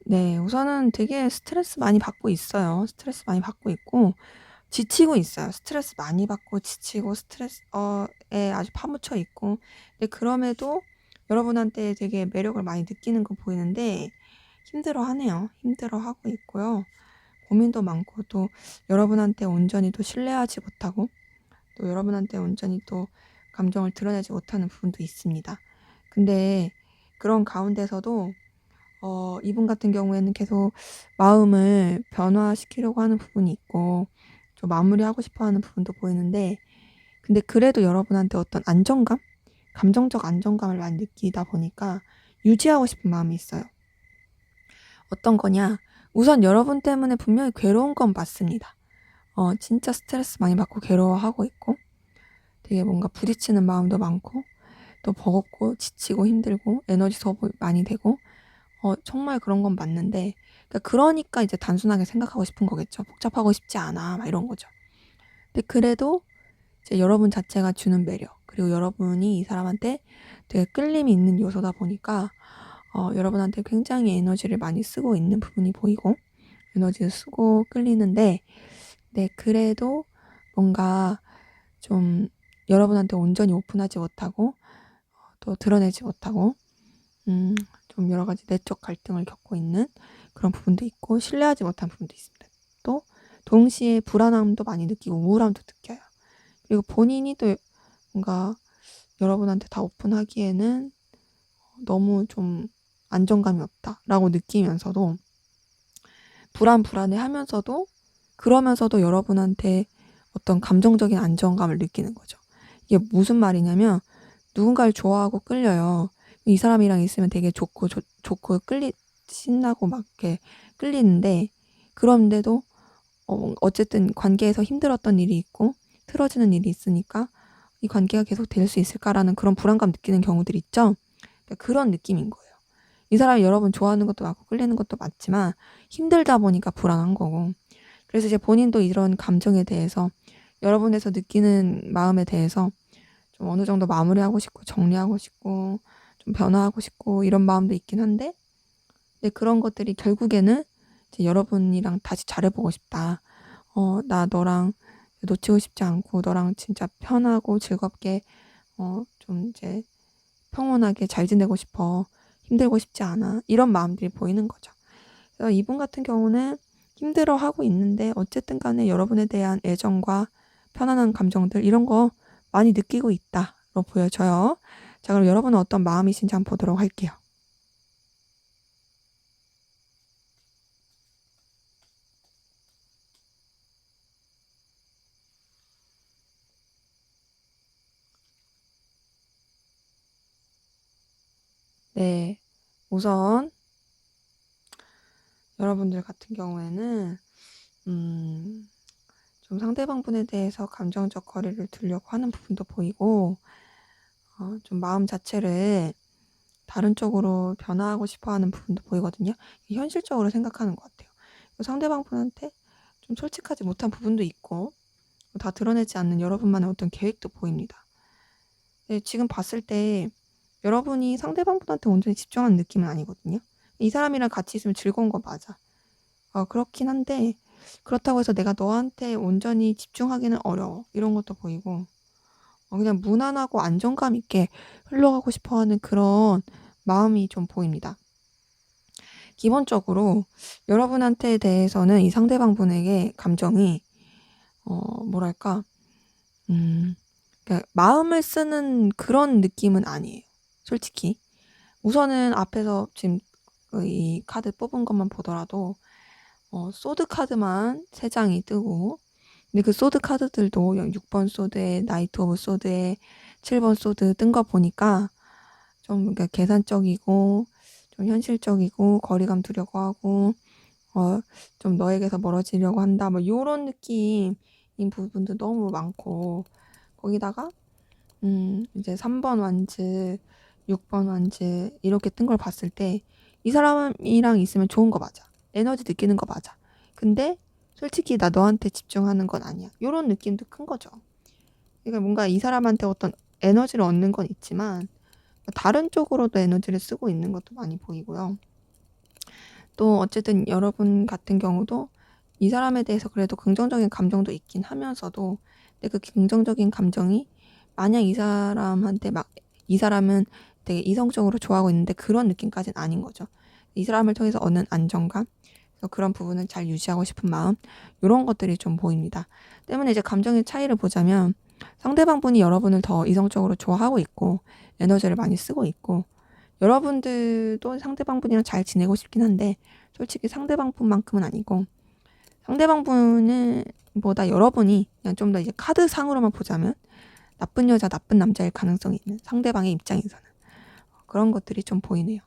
네, 우선은 되게 스트레스 많이 받고 있어요. 스트레스 많이 받고 있고 지치고 있어요. 스트레스 많이 받고 지치고 스트레스에 아주 파묻혀 있고. 근데 그럼에도 여러분한테 되게 매력을 많이 느끼는 거 보이는데 힘들어하네요. 힘들어하고 있고요. 고민도 많고 또 여러분한테 온전히 또 신뢰하지 못하고 또 여러분한테 온전히 또 감정을 드러내지 못하는 부분도 있습니다. 근데 그런 가운데서도 이분 같은 경우에는 계속 마음을 변화시키려고 하는 부분이 있고 좀 마무리하고 싶어 하는 부분도 보이는데 근데 그래도 여러분한테 어떤 안정감? 감정적 안정감을 많이 느끼다 보니까 유지하고 싶은 마음이 있어요. 어떤 거냐? 우선 여러분 때문에 분명히 괴로운 건 맞습니다. 진짜 스트레스 많이 받고 괴로워하고 있고 되게 뭔가 부딪히는 마음도 많고 또 버겁고 지치고 힘들고 에너지 소모 많이 되고 정말 그런 건 맞는데 그러니까 이제 단순하게 생각하고 싶은 거겠죠. 복잡하고 싶지 않아 막 이런 거죠. 근데 그래도 이제 여러분 자체가 주는 매력 그리고 여러분이 이 사람한테 되게 끌림이 있는 요소다 보니까 여러분한테 굉장히 에너지를 많이 쓰고 있는 부분이 보이고 에너지를 쓰고 끌리는데 네 그래도 뭔가 좀 여러분한테 온전히 오픈하지 못하고 또 드러내지 못하고 좀 여러 가지 내적 갈등을 겪고 있는 그런 부분도 있고 신뢰하지 못한 부분도 있습니다. 또 동시에 불안함도 많이 느끼고 우울함도 느껴요. 그리고 본인이 또 뭔가 여러분한테 다 오픈하기에는 너무 좀 안정감이 없다라고 느끼면서도 불안해하면서도 그러면서도 여러분한테 어떤 감정적인 안정감을 느끼는 거죠. 이게 무슨 말이냐면 누군가를 좋아하고 끌려요. 이 사람이랑 있으면 되게 좋고 신나고 막 이렇게 끌리는데 그런데도 어쨌든 관계에서 힘들었던 일이 있고 틀어지는 일이 있으니까 이 관계가 계속 될 수 있을까라는 그런 불안감 느끼는 경우들 있죠. 그러니까 그런 느낌인 거예요. 이 사람이 여러분 좋아하는 것도 맞고 끌리는 것도 맞지만 힘들다 보니까 불안한 거고 그래서 이제 본인도 이런 감정에 대해서 여러분에서 느끼는 마음에 대해서 좀 어느 정도 마무리하고 싶고 정리하고 싶고 좀 변화하고 싶고 이런 마음도 있긴 한데 근데 그런 것들이 결국에는 이제 여러분이랑 다시 잘해보고 싶다. 나 너랑 놓치고 싶지 않고 너랑 진짜 편하고 즐겁게 좀 이제 평온하게 잘 지내고 싶어. 힘들고 싶지 않아. 이런 마음들이 보이는 거죠. 그래서 이분 같은 경우는 힘들어하고 있는데 어쨌든 간에 여러분에 대한 애정과 편안한 감정들 이런 거 많이 느끼고 있다로 보여져요. 자, 그럼 여러분은 어떤 마음이신지 한번 보도록 할게요. 네. 우선 여러분들 같은 경우에는 음, 좀 상대방 분에 대해서 감정적 거리를 두려고 하는 부분도 보이고 좀 마음 자체를 다른 쪽으로 변화하고 싶어 하는 부분도 보이거든요. 현실적으로 생각하는 것 같아요. 상대방 분한테 좀 솔직하지 못한 부분도 있고 다 드러내지 않는 여러분만의 어떤 계획도 보입니다. 네, 지금 봤을 때 여러분이 상대방 분한테 온전히 집중하는 느낌은 아니거든요. 이 사람이랑 같이 있으면 즐거운 거 맞아. 그렇긴 한데 그렇다고 해서 내가 너한테 온전히 집중하기는 어려워. 이런 것도 보이고 그냥 무난하고 안정감 있게 흘러가고 싶어하는 그런 마음이 좀 보입니다. 기본적으로 여러분한테 대해서는 이 상대방 분에게 감정이 뭐랄까 그러니까 마음을 쓰는 그런 느낌은 아니에요. 솔직히. 우선은 앞에서 지금 이 카드 뽑은 것만 보더라도 소드 카드만 3장이 뜨고, 근데 그 소드 카드들도 6번 소드에 나이트 오브 소드에 7번 소드 뜬 거 보니까 좀 그러니까 계산적이고 좀 현실적이고 거리감 두려고 하고 좀 너에게서 멀어지려고 한다 뭐 요런 느낌인 부분도 너무 많고, 거기다가 이제 3번 완즈 6번 완즈 이렇게 뜬 걸 봤을 때 이 사람이랑 있으면 좋은 거 맞아, 에너지 느끼는 거 맞아, 근데 솔직히 나 너한테 집중하는 건 아니야, 요런 느낌도 큰 거죠. 그러니까 뭔가 이 사람한테 어떤 에너지를 얻는 건 있지만 다른 쪽으로도 에너지를 쓰고 있는 것도 많이 보이고요. 또 어쨌든 여러분 같은 경우도 이 사람에 대해서 그래도 긍정적인 감정도 있긴 하면서도, 근데 그 긍정적인 감정이 만약 이 사람한테 막 이 사람은 되게 이성적으로 좋아하고 있는데 그런 느낌까지는 아닌 거죠. 이 사람을 통해서 얻는 안정감, 그래서 그런 부분을 잘 유지하고 싶은 마음, 이런 것들이 좀 보입니다. 때문에 이제 감정의 차이를 보자면 상대방 분이 여러분을 더 이성적으로 좋아하고 있고 에너지를 많이 쓰고 있고, 여러분들도 상대방 분이랑 잘 지내고 싶긴 한데 솔직히 상대방 분만큼은 아니고, 상대방 분은 보다 여러분이 그냥 좀 더 이제 카드상으로만 보자면 나쁜 여자 나쁜 남자일 가능성이 있는, 상대방의 입장에서는 그런 것들이 좀 보이네요.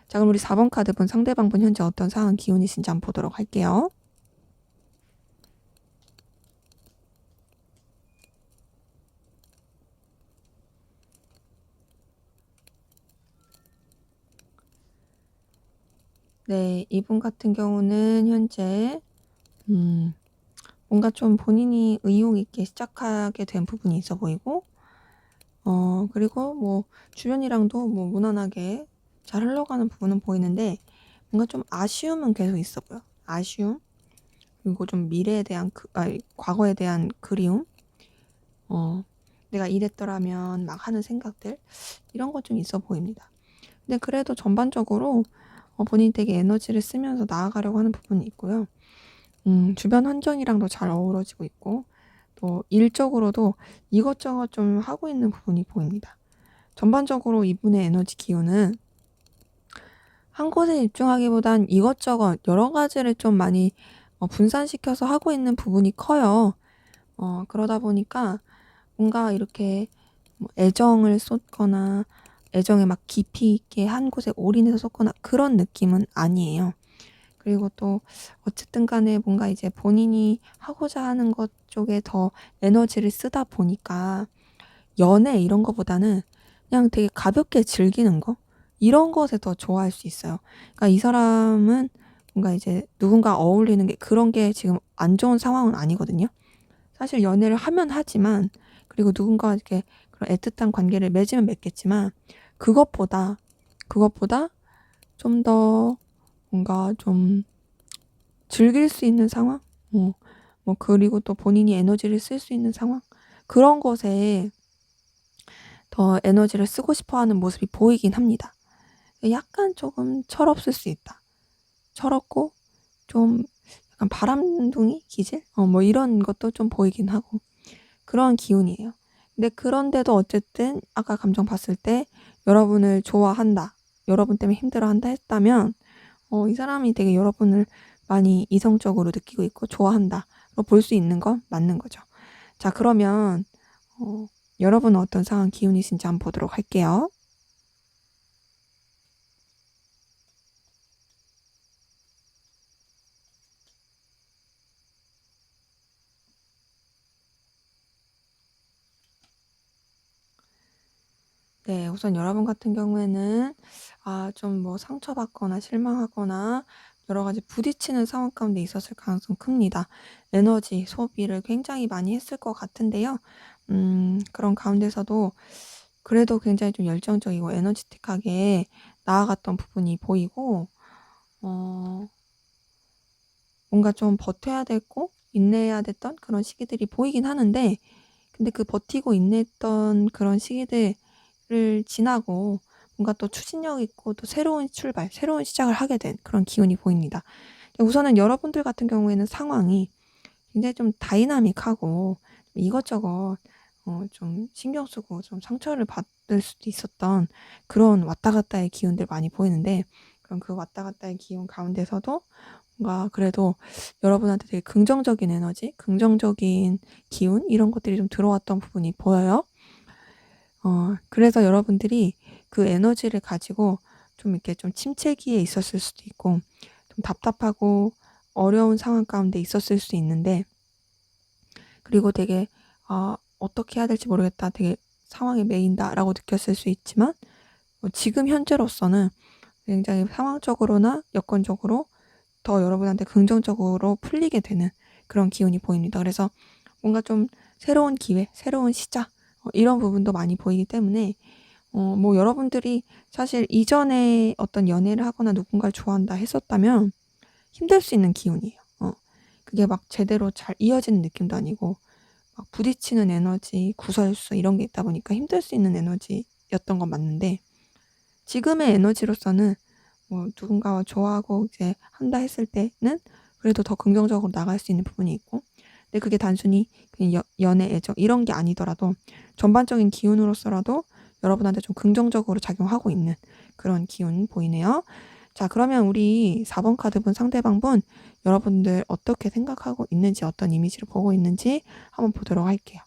자, 그럼 우리 4번 카드 본 상대방 분 현재 어떤 상황 기운이신지 한번 보도록 할게요. 네, 이분 같은 경우는 현재 뭔가 좀 본인이 의욕 있게 시작하게 된 부분이 있어 보이고, 그리고 뭐 주변이랑도 뭐 무난하게 잘 흘러가는 부분은 보이는데 뭔가 좀 아쉬움은 계속 있어 보여. 아쉬움, 그리고 좀 미래에 대한 과거에 대한 그리움, 내가 이랬더라면 막 하는 생각들, 이런 것 좀 있어 보입니다. 근데 그래도 전반적으로 본인이 되게 에너지를 쓰면서 나아가려고 하는 부분이 있고요. 주변 환경이랑도 잘 어우러지고 있고, 또 일적으로도 이것저것 좀 하고 있는 부분이 보입니다. 전반적으로 이분의 에너지 기운은 한 곳에 집중하기보단 이것저것 여러 가지를 좀 많이 분산시켜서 하고 있는 부분이 커요. 그러다 보니까 뭔가 이렇게 뭐 애정을 쏟거나 애정에 막 깊이 있게 한 곳에 올인해서 쏟거나 그런 느낌은 아니에요. 그리고 또 어쨌든 간에 뭔가 이제 본인이 하고자 하는 것 쪽에 더 에너지를 쓰다 보니까 연애 이런 거보다는 그냥 되게 가볍게 즐기는 거, 이런 것에 더 좋아할 수 있어요. 그러니까 이 사람은 뭔가 이제 누군가 어울리는 게 그런 게 지금 안 좋은 상황은 아니거든요. 사실 연애를 하면 하지만, 그리고 누군가 이렇게 그런 애틋한 관계를 맺으면 맺겠지만 그것보다 좀 더 뭔가 좀 즐길 수 있는 상황? 뭐 그리고 또 본인이 에너지를 쓸 수 있는 상황? 그런 것에 더 에너지를 쓰고 싶어 하는 모습이 보이긴 합니다. 약간 조금 철없을 수 있다. 철없고 좀 약간 바람둥이 기질? 뭐 이런 것도 좀 보이긴 하고 그런 기운이에요. 근데 그런데도 어쨌든 아까 감정 봤을 때 여러분을 좋아한다, 여러분 때문에 힘들어한다 했다면 이 사람이 되게 여러분을 많이 이성적으로 느끼고 있고 좋아한다로 볼 수 있는 건 맞는 거죠. 자, 그러면 여러분은 어떤 상황 기운이신지 한번 보도록 할게요. 네, 우선 여러분 같은 경우에는 좀 뭐 상처받거나 실망하거나 여러 가지 부딪히는 상황 가운데 있었을 가능성 큽니다. 에너지 소비를 굉장히 많이 했을 것 같은데요. 그런 가운데서도 그래도 굉장히 좀 열정적이고 에너지틱하게 나아갔던 부분이 보이고, 어, 뭔가 좀 버텨야 됐고 인내해야 됐던 그런 시기들이 보이긴 하는데, 근데 그 버티고 인내했던 그런 시기들을 지나고 뭔가 또 추진력 있고 또 새로운 출발, 새로운 시작을 하게 된 그런 기운이 보입니다. 우선은 여러분들 같은 경우에는 상황이 굉장히 좀 다이나믹하고 이것저것 좀 신경 쓰고 좀 상처를 받을 수도 있었던 그런 왔다 갔다의 기운들 많이 보이는데, 그럼 그 왔다 갔다의 기운 가운데서도 뭔가 그래도 여러분한테 되게 긍정적인 에너지, 긍정적인 기운 이런 것들이 좀 들어왔던 부분이 보여요. 그래서 여러분들이 그 에너지를 가지고 좀 이렇게 좀 침체기에 있었을 수도 있고 좀 답답하고 어려운 상황 가운데 있었을 수 있는데, 그리고 되게 '아 어떻게 해야 될지 모르겠다. 되게 상황에 매인다.'라고 느꼈을 수 있지만, 지금 현재로서는 굉장히 상황적으로나 여건적으로 더 여러분한테 긍정적으로 풀리게 되는 그런 기운이 보입니다. 그래서 뭔가 좀 새로운 기회, 새로운 시작 이런 부분도 많이 보이기 때문에, 뭐 여러분들이 사실 이전에 어떤 연애를 하거나 누군가를 좋아한다 했었다면 힘들 수 있는 기운이에요. 그게 막 제대로 잘 이어지는 느낌도 아니고 막 부딪히는 에너지, 구설수 이런 게 있다 보니까 힘들 수 있는 에너지였던 건 맞는데, 지금의 에너지로서는 뭐 누군가와 좋아하고 이제 한다 했을 때는 그래도 더 긍정적으로 나갈 수 있는 부분이 있고, 근데 그게 단순히 그냥 연애, 애정 이런 게 아니더라도 전반적인 기운으로서라도 여러분한테 좀 긍정적으로 작용하고 있는 그런 기운 보이네요. 자, 그러면 우리 4번 카드분 상대방분 여러분들 어떻게 생각하고 있는지, 어떤 이미지를 보고 있는지 한번 보도록 할게요.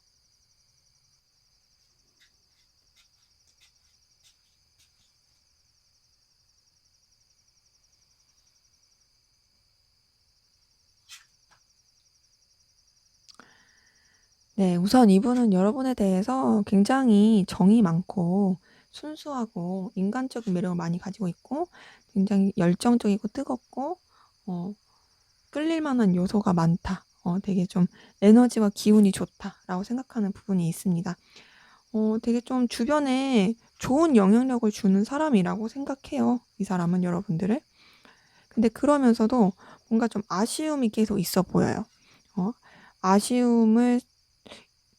네, 우선 이분은 여러분에 대해서 굉장히 정이 많고 순수하고 인간적인 매력을 많이 가지고 있고 굉장히 열정적이고 뜨겁고 어, 끌릴 만한 요소가 많다. 되게 좀 에너지와 기운이 좋다라고 생각하는 부분이 있습니다. 되게 좀 주변에 좋은 영향력을 주는 사람이라고 생각해요. 이 사람은 여러분들을. 근데 그러면서도 뭔가 좀 아쉬움이 계속 있어 보여요. 어, 아쉬움을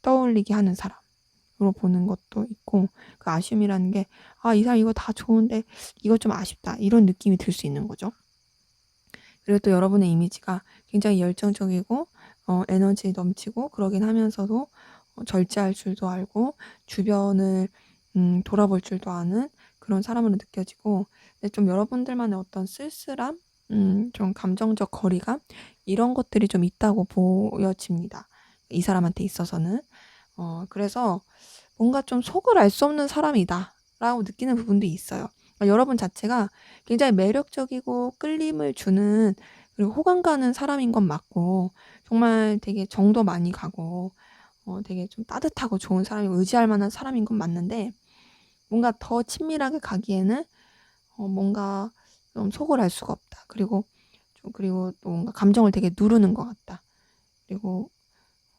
떠올리게 하는 사람으로 보는 것도 있고, 그 아쉬움이라는 게, 아, 이 사람 이거 다 좋은데 이거 좀 아쉽다. 이런 느낌이 들 수 있는 거죠. 그리고 또 여러분의 이미지가 굉장히 열정적이고, 에너지 넘치고 그러긴 하면서도 절제할 줄도 알고, 주변을 돌아볼 줄도 아는 그런 사람으로 느껴지고, 근데 좀 여러분들만의 어떤 쓸쓸함, 좀 감정적 거리감, 이런 것들이 좀 있다고 보여집니다. 이 사람한테 있어서는. 그래서 뭔가 좀 속을 알 수 없는 사람이다라고 느끼는 부분도 있어요. 여러분 자체가 굉장히 매력적이고 끌림을 주는, 그리고 호감 가는 사람인 건 맞고, 정말 되게 정도 많이 가고 되게 좀 따뜻하고 좋은 사람이고 의지할 만한 사람인 건 맞는데, 뭔가 더 친밀하게 가기에는 뭔가 좀 속을 알 수가 없다. 그리고 또 뭔가 감정을 되게 누르는 것 같다. 그리고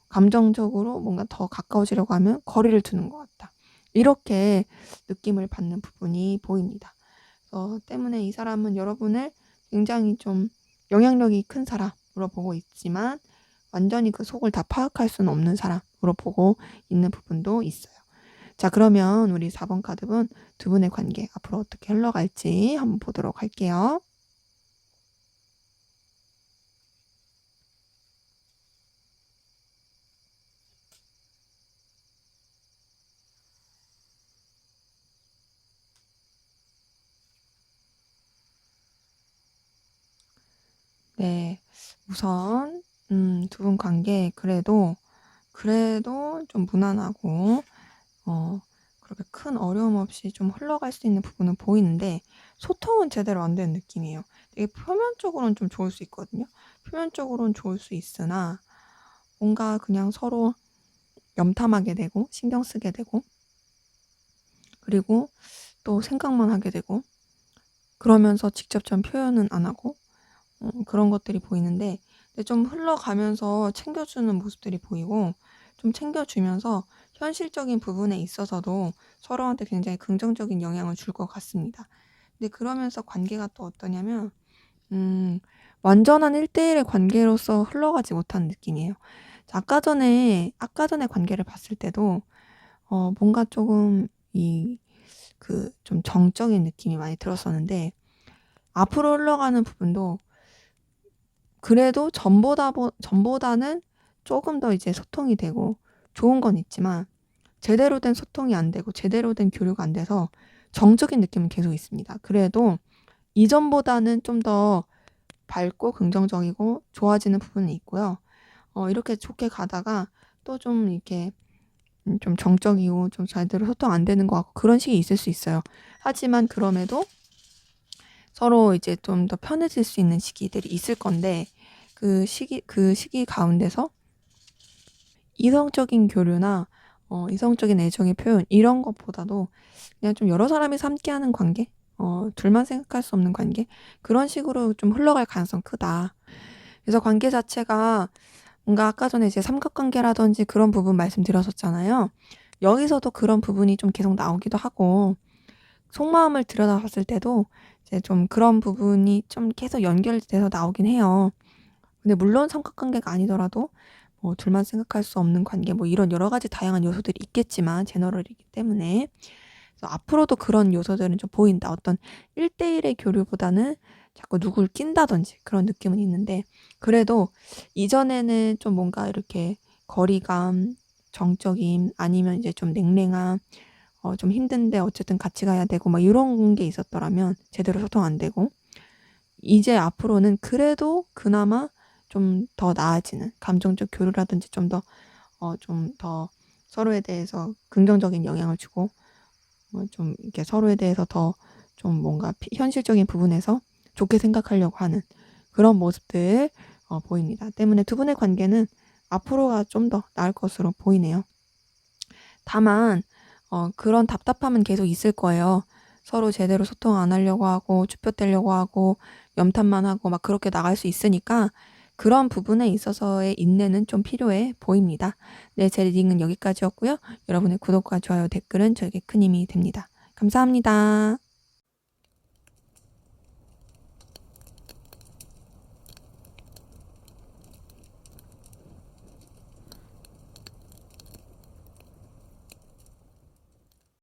감정적으로 뭔가 더 가까워지려고 하면 거리를 두는 것 같다. 이렇게 느낌을 받는 부분이 보입니다. 때문에 이 사람은 여러분을 굉장히 좀 영향력이 큰 사람으로 보고 있지만, 완전히 그 속을 다 파악할 수는 없는 사람으로 보고 있는 부분도 있어요. 자, 그러면 우리 4번 카드분 두 분의 관계 앞으로 어떻게 흘러갈지 한번 보도록 할게요. 네, 우선 두 분 관계 그래도 좀 무난하고 그렇게 큰 어려움 없이 좀 흘러갈 수 있는 부분은 보이는데, 소통은 제대로 안 되는 느낌이에요. 되게 표면적으로는 좀 좋을 수 있거든요. 표면적으로는 좋을 수 있으나 뭔가 그냥 서로 염탐하게 되고 신경 쓰게 되고, 그리고 또 생각만 하게 되고, 그러면서 직접 좀 표현은 안 하고 그런 것들이 보이는데, 근데 좀 흘러가면서 챙겨주는 모습들이 보이고, 좀 챙겨주면서 현실적인 부분에 있어서도 서로한테 굉장히 긍정적인 영향을 줄 것 같습니다. 근데 그러면서 관계가 또 어떠냐면, 완전한 1대1의 관계로서 흘러가지 못하는 느낌이에요. 자, 아까 전에 관계를 봤을 때도 뭔가 조금 좀 정적인 느낌이 많이 들었었는데, 앞으로 흘러가는 부분도 그래도 전보다는 조금 더 이제 소통이 되고 좋은 건 있지만, 제대로 된 소통이 안 되고 제대로 된 교류가 안 돼서 정적인 느낌은 계속 있습니다. 그래도 이전보다는 좀 더 밝고 긍정적이고 좋아지는 부분이 있고요. 이렇게 좋게 가다가 또 좀 이렇게 좀 정적이고 좀 제대로 소통 안 되는 것 같고 그런 식이 있을 수 있어요. 하지만 그럼에도 서로 이제 좀 더 편해질 수 있는 시기들이 있을 건데 그 시기 가운데서 이성적인 교류나 이성적인 애정의 표현 이런 것보다도 그냥 좀 여러 사람이 함께하는 관계, 둘만 생각할 수 없는 관계 그런 식으로 좀 흘러갈 가능성 크다. 그래서 관계 자체가 뭔가 아까 전에 이제 삼각관계라든지 그런 부분 말씀드렸었잖아요. 여기서도 그런 부분이 좀 계속 나오기도 하고 속마음을 들여다봤을 때도 이제 좀 그런 부분이 좀 계속 연결돼서 나오긴 해요. 근데 물론 삼각관계가 아니더라도 뭐 둘만 생각할 수 없는 관계 뭐 이런 여러 가지 다양한 요소들이 있겠지만 제너럴이기 때문에 그래서 앞으로도 그런 요소들은 좀 보인다. 어떤 1대1의 교류보다는 자꾸 누굴 낀다든지 그런 느낌은 있는데 그래도 이전에는 좀 뭔가 이렇게 거리감, 정적임 아니면 이제 좀 냉랭함 좀 힘든데 어쨌든 같이 가야 되고 막 이런 게 있었더라면 제대로 소통 안 되고 이제 앞으로는 그래도 그나마 좀 더 나아지는 감정적 교류라든지 좀 더 서로에 대해서 긍정적인 영향을 주고 좀 이렇게 서로에 대해서 더 좀 뭔가 현실적인 부분에서 좋게 생각하려고 하는 그런 모습들 보입니다. 때문에 두 분의 관계는 앞으로가 좀 더 나을 것으로 보이네요. 다만 그런 답답함은 계속 있을 거예요. 서로 제대로 소통 안 하려고 하고 쭈뼛대려고 하고 염탐만 하고 막 그렇게 나갈 수 있으니까 그런 부분에 있어서의 인내는 좀 필요해 보입니다. 네, 제 리딩은 여기까지였고요. 여러분의 구독과 좋아요, 댓글은 저에게 큰 힘이 됩니다. 감사합니다.